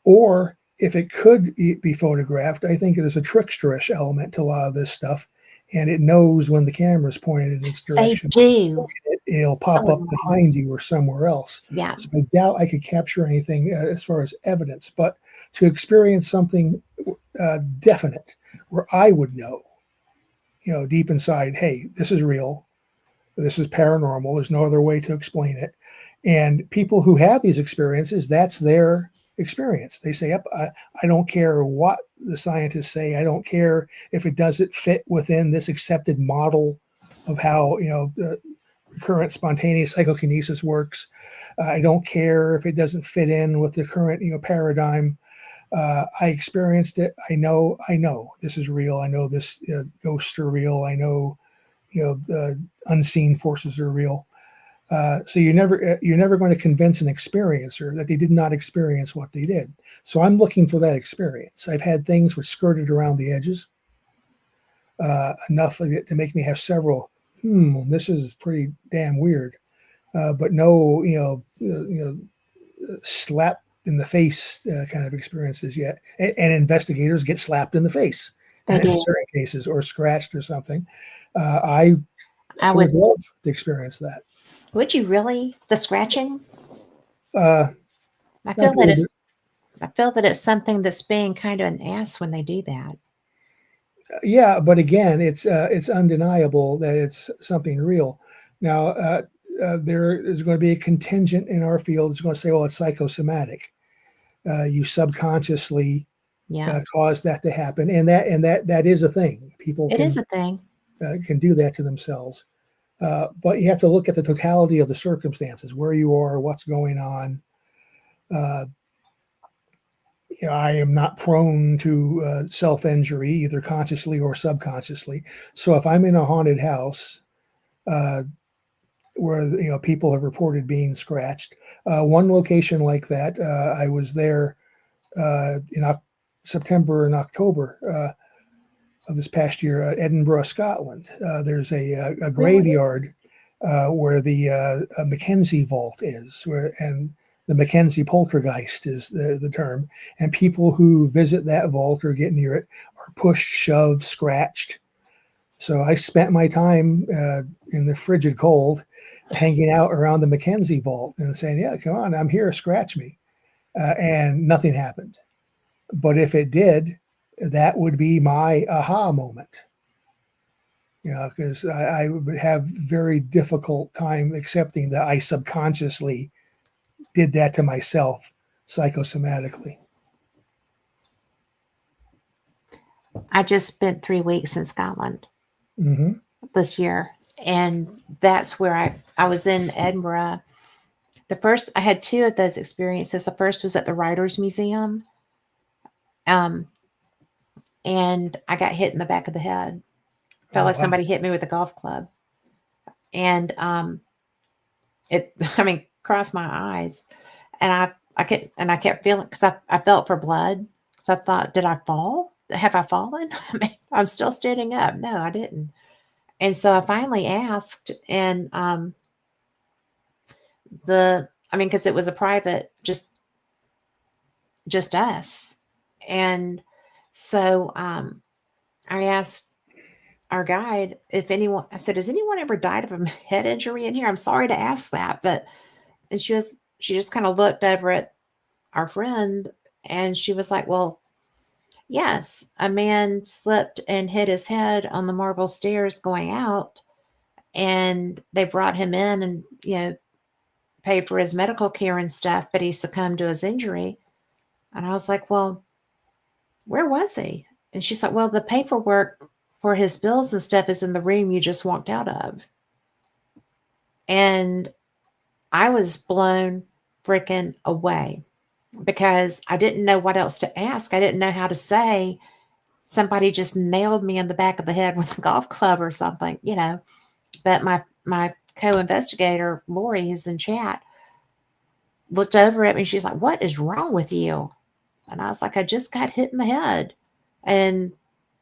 or if it could be photographed, I think there's a tricksterish element to a lot of this stuff, and it knows when the camera's pointed in its They direction. do. It'll So pop up annoying. behind you or somewhere else. Yeah. So I doubt I could capture anything as far as evidence, but to experience something definite where I would know, deep inside, hey, this is real, this is paranormal, there's no other way to explain it. And people who have these experiences, that's their experience. They say, yep, I don't care what the scientists say. I don't care if it doesn't fit within this accepted model of how, current spontaneous psychokinesis works. I don't care if it doesn't fit in with the current paradigm. I experienced it. I know this is real. I know this ghosts are real. I know, unseen forces are real. So you're never going to convince an experiencer that they did not experience what they did. So I'm looking for that experience. I've had things which skirted around the edges enough to make me have several. This is pretty damn weird. But no, slap in the face kind of experiences yet. And investigators get slapped in the face They in do. certain cases, or scratched or something. I I would would. love to experience that. Would you really? The scratching? Uh, I not feel that really, it's. I feel that it's something that's being kind of an ass when they do that. yeah, but again, it's undeniable that it's something real. Now, there is going to be a contingent in our field that's going to say, "Well, it's psychosomatic. You subconsciously Yeah, caused that to happen," and that is a thing. People it is a thing. can do that to themselves, but you have to look at the totality of the circumstances, where you are, what's going on. Uh, I am not prone to self injury, either consciously or subconsciously. So if I'm in a haunted house uh, where people have reported being scratched, one location like that, I was there in September and October of this past year, Edinburgh, Scotland. There's a Really? graveyard where the Mackenzie Vault is, and the Mackenzie Poltergeist is the term. And people who visit that vault or get near it are pushed, shoved, scratched. So I spent my time in the frigid cold hanging out around the Mackenzie Vault and saying, "Yeah, come on, I'm here, scratch me." And nothing happened. But if it did, that would be my aha moment. Because I would have very difficult time accepting that I subconsciously did that to myself psychosomatically. I just spent 3 weeks in Scotland Hmm. this year, and that's where I was in Edinburgh. The first I had two of those experiences. The first was at the Writers Museum, um, and I got hit in the back of the head. Felt Oh, like wow. somebody hit me with a golf club, and it I mean crossed my eyes, and I kept feeling because I felt for blood because I thought, did I fall? Have I fallen? I mean, I'm still standing up. No, I didn't. And so I finally asked, and I mean, because it was a private, just us, and so I asked our guide if anyone. I said, "Has anyone ever died of a head injury in here?" I'm sorry to ask that, but and she just kind of looked over at our friend, and she was like, "Well, yes, a man slipped and hit his head on the marble stairs going out, and they brought him in and paid for his medical care and stuff, but he succumbed to his injury." And I was like, "Well, where was he?" And she's like, "Well, the paperwork for his bills and stuff is in the room you just walked out of." And I was blown freaking away because I didn't know what else to ask. I didn't know how to say somebody just nailed me in the back of the head with a golf club or something. But my co-investigator, Lori, who's in chat, looked over at me. She's like, "What is wrong with you?" And I was like, "I just got hit in the head." And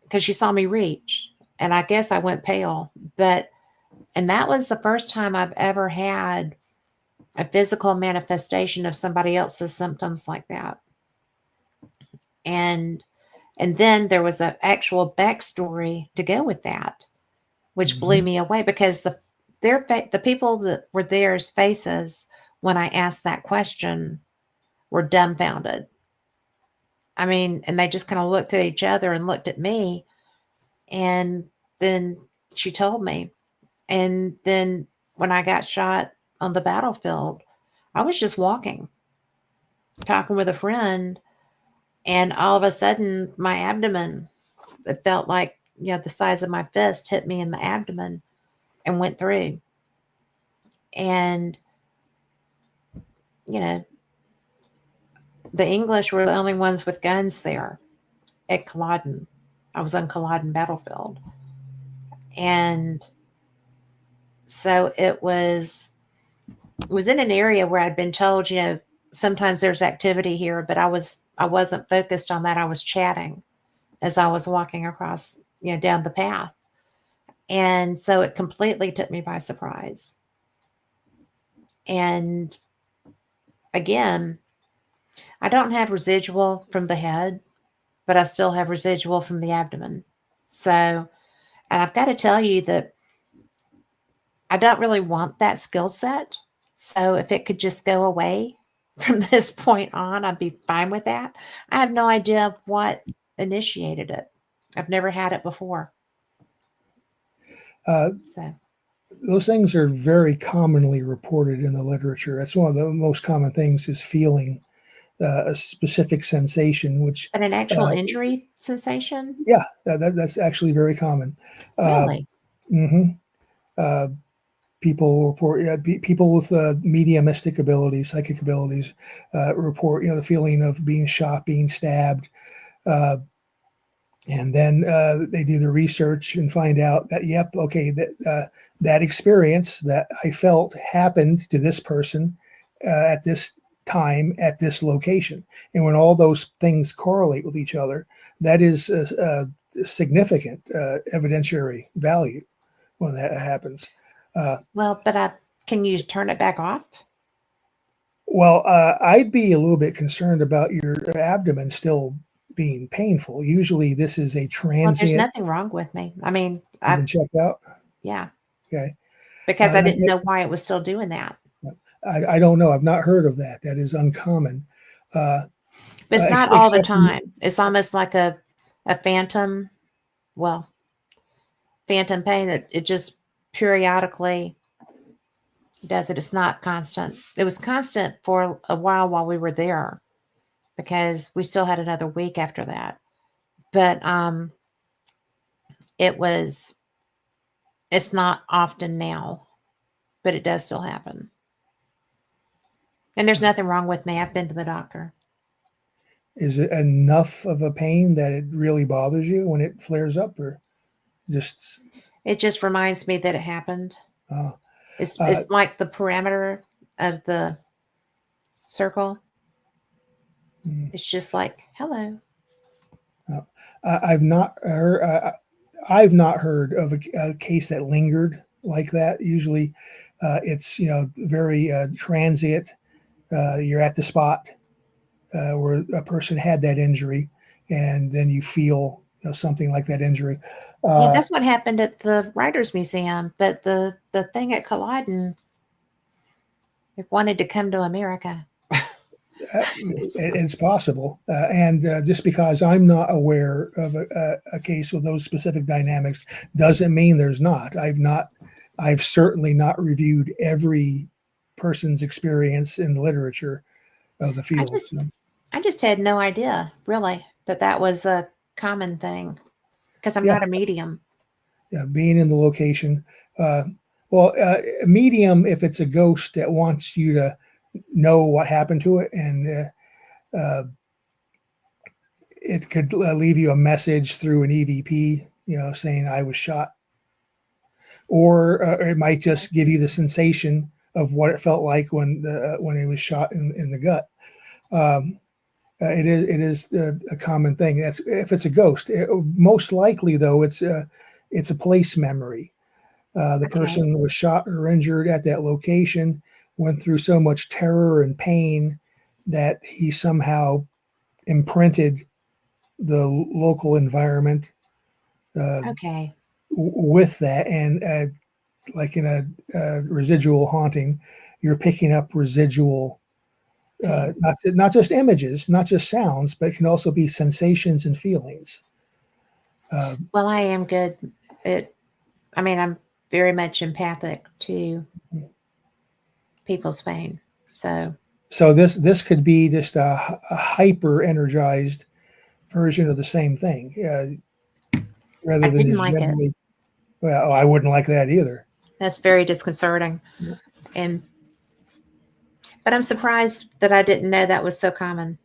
because she saw me reach, and I guess I went pale. And that was the first time I've ever had a physical manifestation of somebody else's symptoms like that. And and then there was an actual backstory to go with that, which blew Hmm. me away because the people that were there's faces when I asked that question were dumbfounded. I mean, and they just kind of looked at each other and looked at me, and then she told me. And then when I got shot on the battlefield, I was just walking, talking with a friend, and all of a sudden my abdomen, it felt like, the size of my fist hit me in the abdomen and went through. And, you know, the English were the only ones with guns there at Culloden. I was on Culloden battlefield. And so it was in an area where I'd been told, sometimes there's activity here, but I wasn't focused on that. I was chatting as I was walking across, down the path. And so it completely took me by surprise. And again, I don't have residual from the head, but I still have residual from the abdomen. So, and I've got to tell you that I don't really want that skill set. So if it could just go away from this point on, I'd be fine with that. I have no idea what initiated it. I've never had it before. Uh, So, those things are very commonly reported in the literature. That's one of the most common things is feeling a specific sensation, which, but an actual injury sensation? yeah, that's actually very common. Uh, Really? hmm uh, People report, yeah, people with mediumistic abilities, psychic abilities, report, the feeling of being shot, being stabbed. Uh, and then they do the research and find out that, yep, okay, that experience that I felt happened to this person at this time at this location. And when all those things correlate with each other, that is a significant evidentiary value when that happens. Well, but can you turn it back off? Well, I'd be a little bit concerned about your abdomen still being painful. Usually, this is a Well, there's transient. nothing wrong with me. I mean, You've been checked out. yeah, Okay. because I didn't That, know why it was still doing that. I don't know. I've not heard of that. That is uncommon. Uh, But it's not all the except time. It's almost like a phantom, well, phantom pain that it just periodically does it. It's not constant. It was constant for a while we were there because we still had another week after that. But it was it's not often now, but it does still happen. And there's nothing wrong with me. I've been to the doctor. is it enough of a pain that it really bothers you when it flares up, or just It just reminds me that it happened. uh, It's uh, it's like the parameter of the circle. mm, It's just like, hello. I've not heard. I've not heard of a case that lingered like that. Usually, it's very transient. You're at the spot where a person had that injury, and then you feel something like that injury. Yeah, Uh, that's what happened at the Writers Museum. But the thing at Culloden, it wanted to come to America. it's possible, and just because I'm not aware of a case with those specific dynamics doesn't mean there's not. I've certainly not reviewed every person's experience in the literature of the I field. just So, I just had no idea, really, that that was a common thing because I'm yeah, not a medium. yeah, being in the location. Uh, well, a medium, if it's a ghost that wants you to know what happened to it, and it could leave you a message through an EVP, saying I was shot, or it might just give you the sensation of what it felt like when it was shot in the gut. Um, it is a common thing. That's if it's a ghost. Most likely, though, it's a place memory. The Okay. person was shot or injured at that location, went through so much terror and pain that he somehow imprinted the local environment uh, Okay. with that, and like in a residual haunting, you're picking up residual, Pain. not just images, not just sounds, but it can also be sensations and feelings. Uh, Well, I am good. It. I mean, I'm very much empathic to people's pain. So so this could be just a hyper energized version of the same thing, I rather than didn't just like it. generally. Well, I wouldn't like that either. That's very disconcerting. And but I'm surprised that I didn't know that was so common.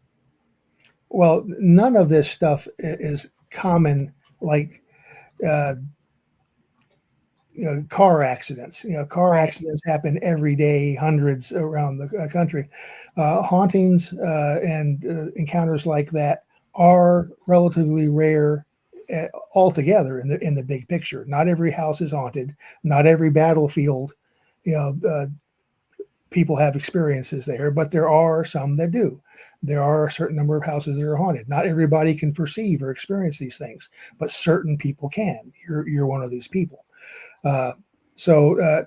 Well, none of this stuff is common, like uh, car accidents. Car Right. accidents happen every day, hundreds around the country. Hauntings and encounters like that are relatively rare altogether in the big picture. Not every house is haunted. Not every battlefield, you know, people have experiences there, but there are some that do. There are a certain number of houses that are haunted. Not everybody can perceive or experience these things, but certain people can. You're one of these people. Uh, so,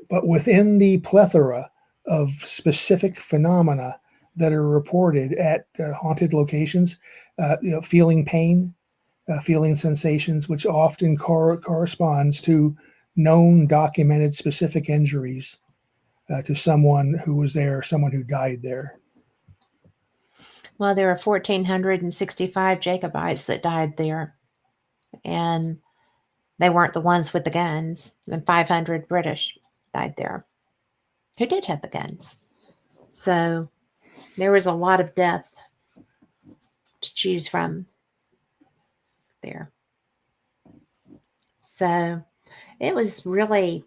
but within the plethora of specific phenomena that are reported at haunted locations, feeling pain, feeling sensations, which often corresponds to known, documented, specific injuries to someone who was there, someone who died there. Well, there are 1,465 Jacobites that died there, and they weren't the ones with the guns. And 500 British died there who did have the guns. So there was a lot of death to choose from there. So it was really,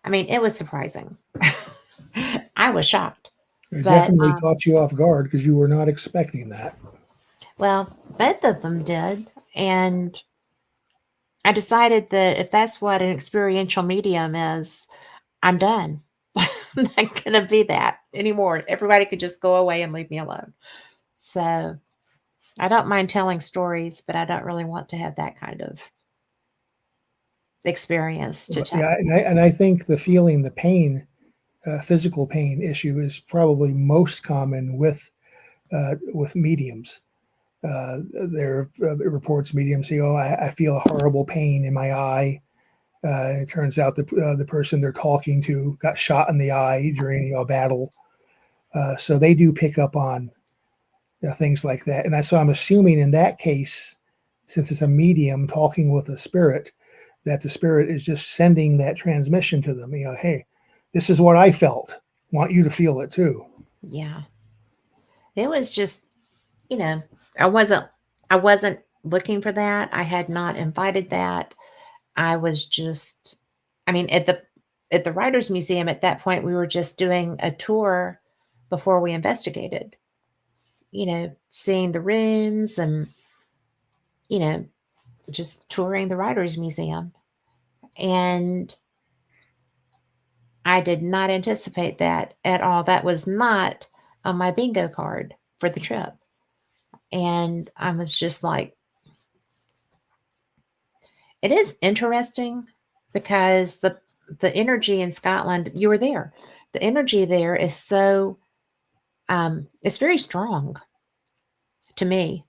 I mean, it was surprising. I was shocked. It But, definitely caught you off guard because you were not expecting that. well, both of them did. And I decided that if that's what an experiential medium is, I'm done. I'm not going to be that anymore. Everybody could just go away and leave me alone. So I don't mind telling stories, but I don't really want to have that kind of experience to Yeah, tell. and I think the feeling, the pain, physical pain issue is probably most common with mediums. There are reports mediums say, "Oh, I feel a horrible pain in my eye." It turns out the person they're talking to got shot in the eye during a battle, so they do pick up on things like that. And so I'm assuming in that case, since it's a medium talking with a spirit, that the spirit is just sending that transmission to them. Hey, this is what I felt. Want you to feel it too. Yeah. It was just, you know, I wasn't I wasn't looking for that. I had not invited that. I was just, I mean, at the Writers Museum at that point we were just doing a tour before we investigated. Seeing the rooms and, you know, just touring the Writers Museum. And I did not anticipate that at all. That was not on my bingo card for the trip. And I was just like, it is interesting because the energy in Scotland, you were there. The energy there is so it's very strong to me.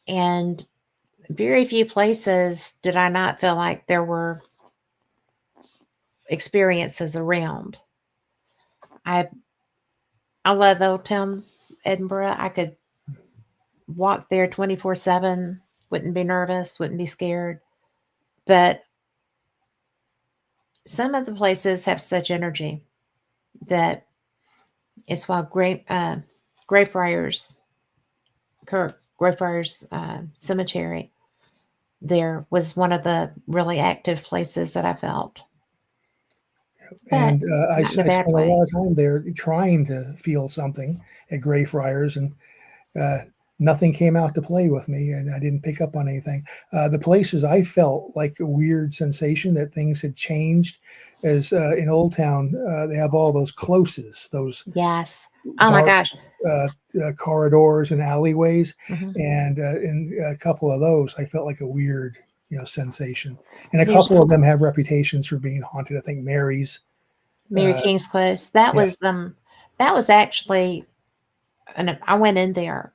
And very few places did I not feel like there were experiences around. I I love Old Town Edinburgh. I could walk there 24/7, wouldn't be nervous, wouldn't be scared. But some of the places have such energy that it's why Greyfriars, Greyfriars Cemetery there was one of the really active places that I felt, but And not in a I bad spent a way. lot of time there trying to feel something at Greyfriars, and uh, nothing came out to play with me, and I didn't pick up on anything. The places I felt like a weird sensation that things had changed, as in Old Town, they have all those closes, those Yes. Oh my dark gosh. uh, corridors and alleyways, Hmm. and in a couple of those, I felt like a weird, sensation. And a There's couple of them have reputations for being haunted. I think Mary's, Mary uh, King's Close. yeah, That was actually, and I went in there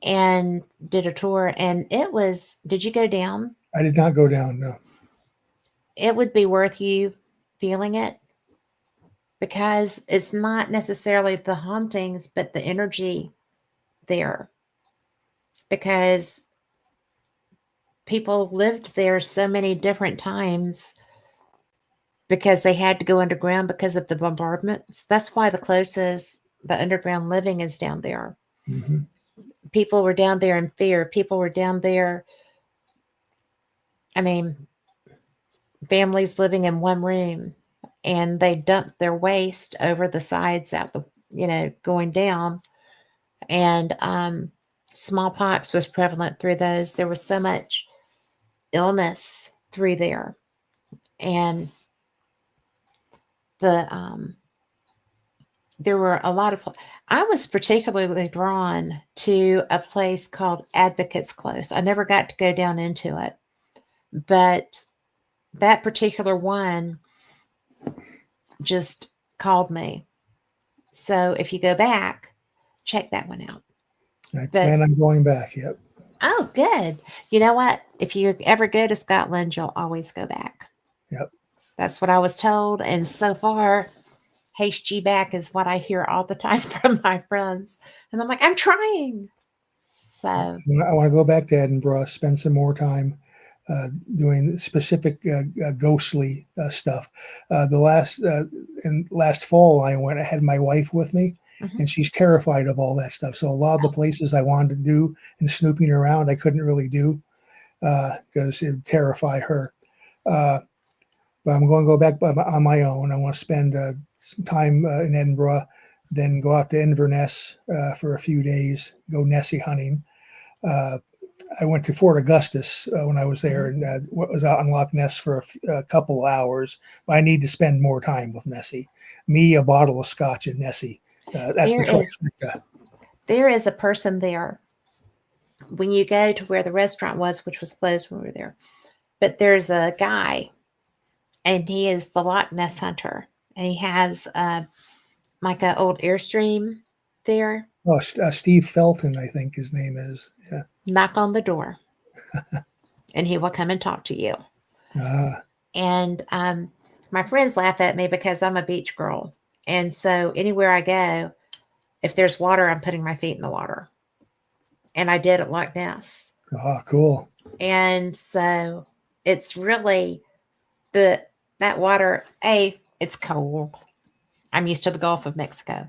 and did a tour, and it was. Did you go down? I did not go down. No. It would be worth you feeling it because it's not necessarily the hauntings, but the energy there. Because people lived there so many different times because they had to go underground because of the bombardments. That's why the closest the underground living is down there. Mhm. People were down there in fear. People were down there. I mean, families living in one room, and they dumped their waste over the sides out the, going down. And smallpox was prevalent through those. There was so much illness through there. And the there were a lot of I was particularly drawn to a place called Advocates Close. I never got to go down into it, but that particular one just called me. So if you go back, check that one out. I But plan on going back. Yep. oh, good. You know what? If you ever go to Scotland, you'll always go back. Yep. That's what I was told. And so far, haste ye back is what I hear all the time from my friends. And I'm like, I'm trying. So, I want to go back to Edinburgh, spend some more time uh, doing specific ghostly stuff. The last fall, I went. I had my wife with me, mhm. and she's terrified of all that stuff. So a lot of the places I wanted to do and snooping around, I couldn't really do because it would terrify her. Uh, but I'm going to go back on my own. I want to spend some time in Edinburgh, then go out to Inverness for a few days, go Nessie hunting. Uh, I went to Fort Augustus when I was there, and was out on Loch Ness for a couple of hours. But I need to spend more time with Nessie. Me, a bottle of scotch, and Nessie. That's the there is trifecta. there is a person there when you go to where the restaurant was, which was closed when we were there. But there's a guy, and he is the Loch Ness hunter, and he has like an old Airstream there. Oh, Steve Felton, I think his name is. Yeah. Knock on the door, and he will come and talk to you. Ah, And my friends laugh at me because I'm a beach girl. And so anywhere I go, if there's water, I'm putting my feet in the water. And I did at Loch Ness. cool. And so it's really the that water, it's cold. I'm used to the Gulf of Mexico.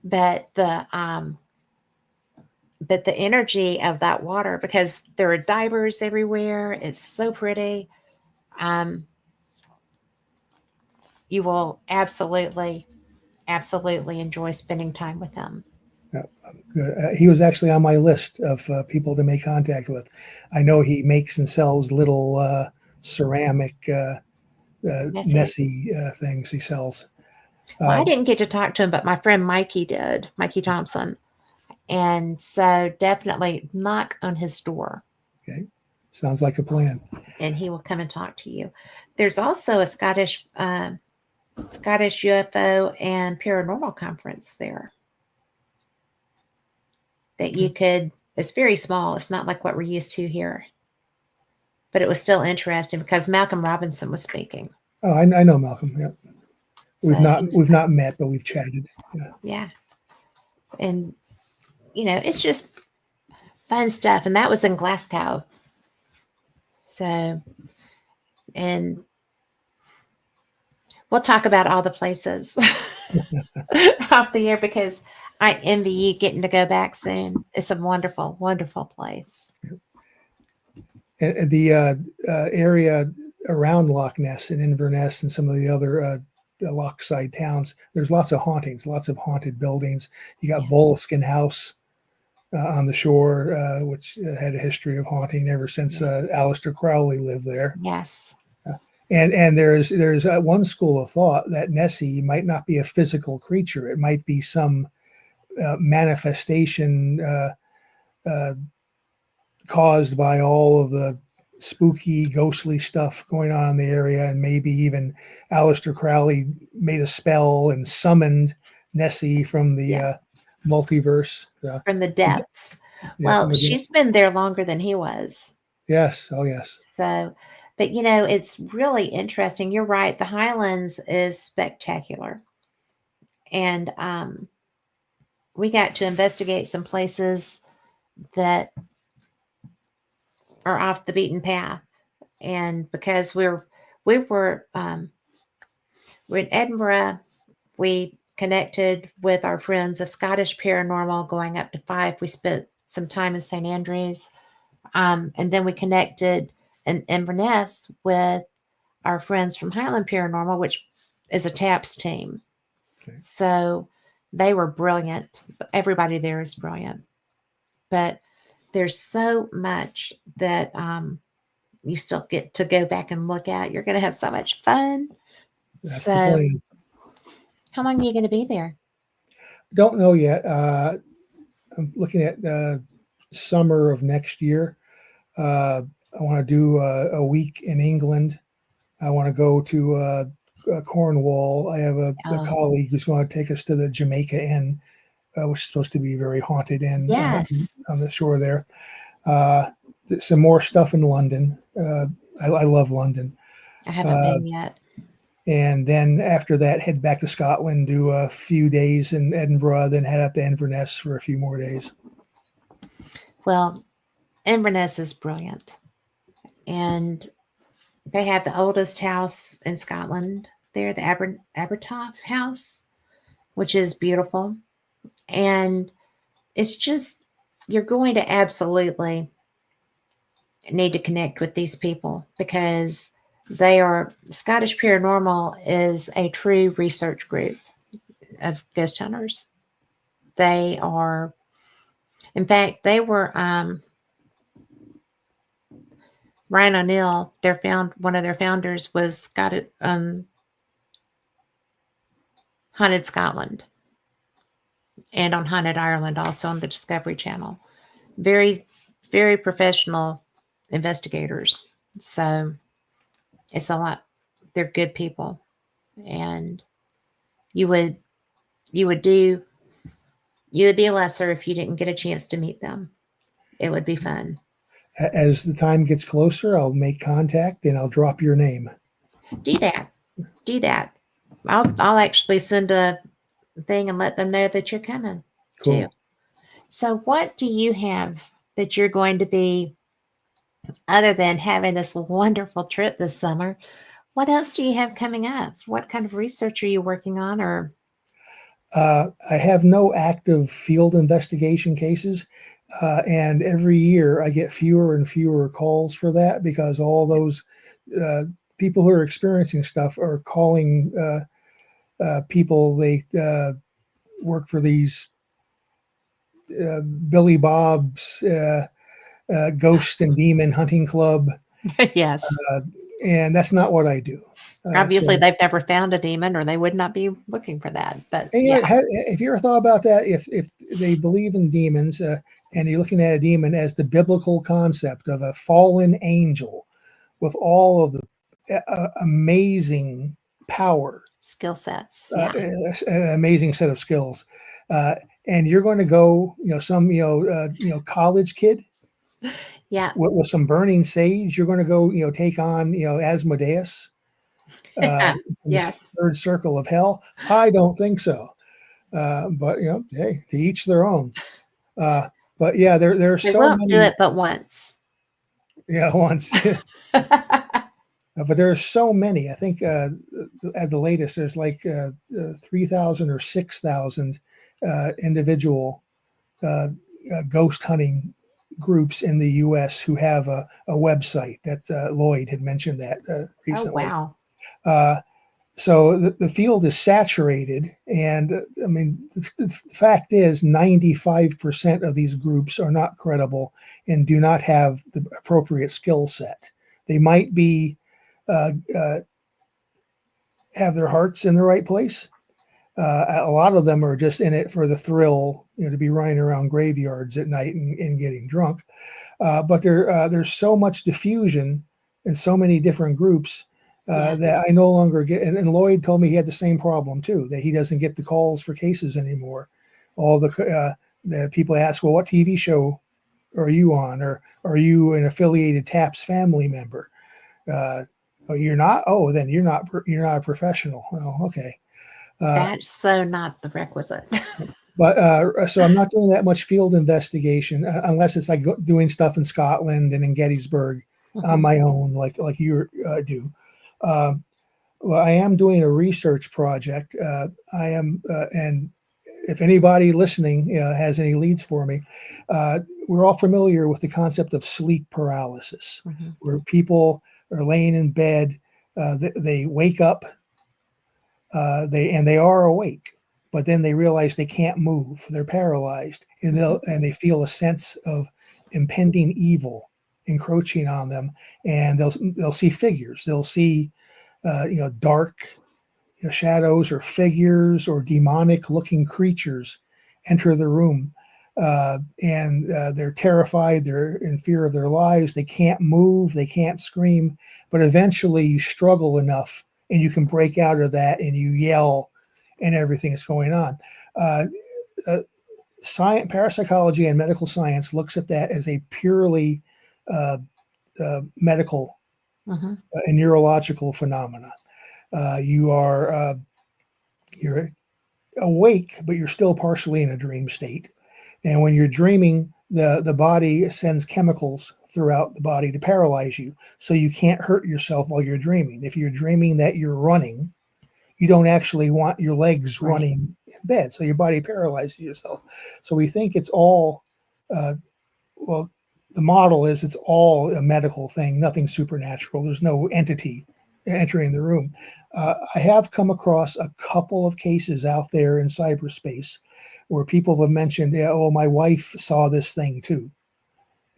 But the energy of that water, because there are divers everywhere, it's so pretty. Um, you will absolutely enjoy spending time with them. Yeah, good. He was actually on my list of people to make contact with. I know he makes and sells little ceramic Nessie. Nessie things he sells. Well, Uh, I didn't get to talk to him, but my friend Mikey did, Mikey Thompson. And so definitely knock on his door okay, sounds like a plan. and he will come and talk to you. There's also a Scottish UFO and paranormal conference there that you could, it's very small. It's not like what we're used to here, but it was still interesting because Malcolm Robinson was speaking. Oh, I know Malcolm. Yeah, So he was, we've not met, but we've chatted. Yeah. yeah. And, it's just fun stuff. And that was in Glasgow. So, and we'll talk about all the places off the air because I envy you getting to go back soon. It's a wonderful, wonderful place. And the area around Loch Ness and Inverness and some of the other the Lochside towns, there's lots of hauntings, lots of haunted buildings. You got Yes. Boleskine House on the shore, which had a history of haunting ever since Yeah. Aleister Crowley lived there. Yes. And there's one school of thought that Nessie might not be a physical creature; it might be some manifestation caused by all of the spooky, ghostly stuff going on in the area, and maybe even Aleister Crowley made a spell and summoned Nessie from the Yeah. multiverse. From the depths. Yeah, Well, from the she's been there longer than he was. yes, oh yes, So, but it's really interesting. You're right. The Highlands is spectacular. And we got to investigate some places that are off the beaten path. And because we were in Edinburgh, we connected with our friends of Scottish Paranormal, going up to 5. We spent some time in St. Andrews. And then we connected in Inverness with our friends from Highland Paranormal, which is a TAPS team. Okay. So they were brilliant. Everybody there is brilliant. But there's so much that you still get to go back and look at. You're going to have so much fun. That's the So, plan. how long are you going to be there? Don't know yet. I'm looking at summer of next year. I want to do a week in England. I want to go to Cornwall. I have a Oh, colleague who's going to take us to the Jamaica Inn, which is supposed to be a very haunted inn yes. on the shore there. Uh, some more stuff in London. I love London. I haven't Uh, been yet. and then after that, head back to Scotland, do a few days in Edinburgh, then head up to Inverness for a few more days. Well, Inverness is brilliant. And they have the oldest house in Scotland there, the Abertoft House, which is beautiful. And it's just, you're going to absolutely need to connect with these people because they are Scottish Paranormal is a true research group of ghost hunters. They are, in fact, they were Ryan O'Neill. One of their founders was Scottish Haunted Scotland and on Haunted Ireland, also on the Discovery Channel. Very, very professional investigators. So it's a lot. They're good people, and you would you would do you would be a lesser if you didn't get a chance to meet them. It would be fun. As the time gets closer, I'll make contact and I'll drop your name. Do that. Do that. I'll actually send a thing and let them know that you're coming too. Cool. So what do you have that you're going to be other than having this wonderful trip this summer? What else do you have coming up? What kind of research are you working on or I have no active field investigation cases. And every year I get fewer and fewer calls for that because all those uh, people who are experiencing stuff are calling people they work for these Billy Bob's Ghost and Demon Hunting Club, yes. and that's not what I do. Obviously, So, they've never found a demon, or they would not be looking for that. But and, yeah, if you ever thought about that, if they believe in demons, and you're looking at a demon as the biblical concept of a fallen angel with all of the amazing power, skill sets. Yeah, an amazing set of skills, uh, and you're going to go, some college kid yeah, with some burning sage, you're going to go, take on, Asmodeus from the yes. third circle of hell. I don't think so. But hey, to each their own. Uh, but yeah, there are They so won't do many. it but once. Yeah, once. But there are so many. I think at the latest, there's like 3,000 or 6,000 individual uh, ghost hunting groups in the U.S. who have a website. That Lloyd had mentioned that Oh recently. wow. Uh, so the field is saturated, and I mean, the fact is 95% of these groups are not credible and do not have the appropriate skill set. They might be uh, uh, have their hearts in the right place. A lot of them are just in it for the thrill, to be running around graveyards at night and getting drunk. But there's so much diffusion in so many different groups that Yes. I no longer get. And Lloyd told me he had the same problem too, that he doesn't get the calls for cases anymore. All the people ask, well, what TV show are you on, or are you an affiliated TAPS family member? Oh, you're not. Oh, then you're not a professional. Oh, okay. Uh, That's so not the requisite. but so I'm not doing that much field investigation unless it's like doing stuff in Scotland and in Gettysburg on Mhm. my own, like you do. Uh, Well, I am doing a research project. I am, and if anybody listening has any leads for me, we're all familiar with the concept of sleep paralysis, Mhm. where people are laying in bed, they wake up, they are awake, but then they realize they can't move. They're paralyzed, and Mhm. they feel a sense of impending evil encroaching on them, and they'll see figures. They'll see dark shadows or figures or demonic looking creatures enter the room. And they're terrified, they're in fear of their lives, they can't move, they can't scream, but eventually you struggle enough and you can break out of that and you yell and everything is going on. Uh, uh, Science, parapsychology, and medical science looks at that as a purely uh, medical Mhm. and neurological phenomena. You are you're awake, but you're still partially in a dream state. And when you're dreaming, the body sends chemicals throughout the body to paralyze you, so you can't hurt yourself while you're dreaming. If you're dreaming that you're running, you don't actually want your legs Right. running in bed, so your body paralyzes yourself. So we think it's all uh, well. The model is it's all a medical thing, nothing supernatural. There's no entity entering the room. I have come across a couple of cases out there in cyberspace where people have mentioned, yeah, oh, my wife saw this thing too.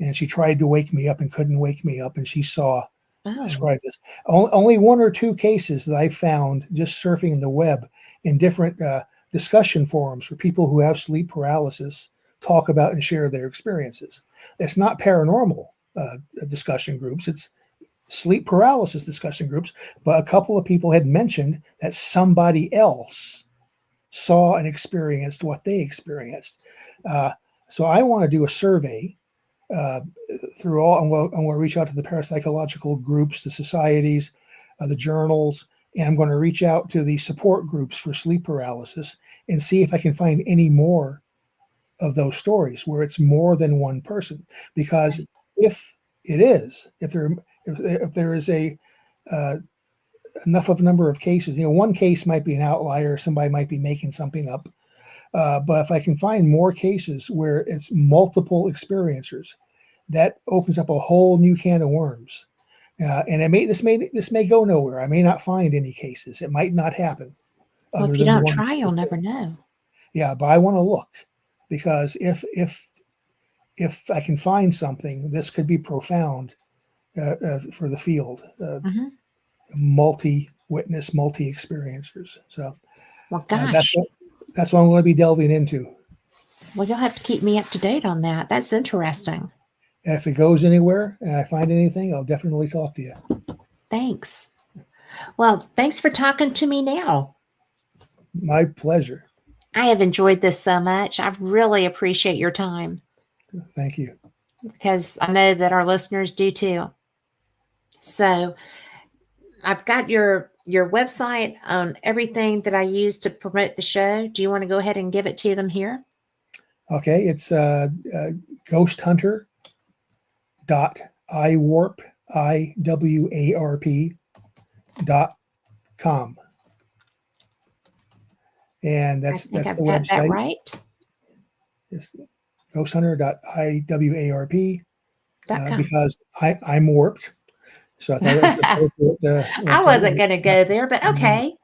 And she tried to wake me up and couldn't wake me up. And she saw, Oh. describe this. Only one or two cases that I found just surfing the web in different discussion forums for people who have sleep paralysis talk about and share their experiences. It's not paranormal discussion groups. It's sleep paralysis discussion groups, but a couple of people had mentioned that somebody else saw and experienced what they experienced. Uh, so I want to do a survey uh, through all. I'm going to reach out to the parapsychological groups, the societies, the journals, and I'm going to reach out to the support groups for sleep paralysis and see if I can find any more of those stories where it's more than one person. Because Right. if it is, if there is a uh, enough of a number of cases, one case might be an outlier, somebody might be making something up. But if I can find more cases where it's multiple experiencers, that opens up a whole new can of worms. And this may go nowhere. I may not find any cases. It might not happen, Well, other if you than the don't one. try, you'll never know. Yeah, but I want to look because if I can find something, this could be profound for the field. Mhm. Multi witness, multi experiencers. So Well, uh, that's gosh. what that's what I'm going to be delving into. Well, you'll have to keep me up to date on that. That's interesting. If it goes anywhere and I find anything, I'll definitely talk to you. Thanks. Well, thanks for talking to me now. My pleasure. I have enjoyed this so much. I really appreciate your time Thank you. because I know that our listeners do too. So, I've got your website on everything that I use to promote the show. Do you want to go ahead and give it to them here? Okay, it's ghosthunter.iwarp, iwarp.com. And I think that's the I've got that website. right. It's ghosthunter.iwarp .com. because I'm warped. So I thought it was the appropriate I website. wasn't going to go there, but okay.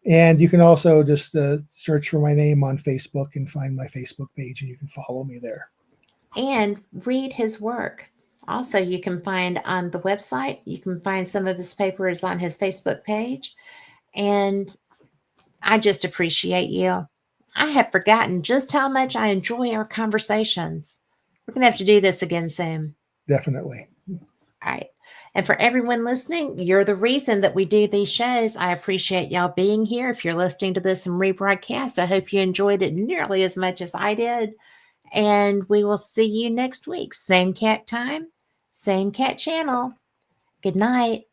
And you can also just search for my name on Facebook and find my Facebook page, and you can follow me there. And read his work. Also, you can find on the website, you can find some of his papers on his Facebook page. And I just appreciate you. I have forgotten just how much I enjoy our conversations. We're going to have to do this again soon. Definitely. All right. And for everyone listening, you're the reason that we do these shows. I appreciate y'all being here. If you're listening to this in rebroadcast, I hope you enjoyed it nearly as much as I did. And we will see you next week. Same cat time, same cat channel. Good night.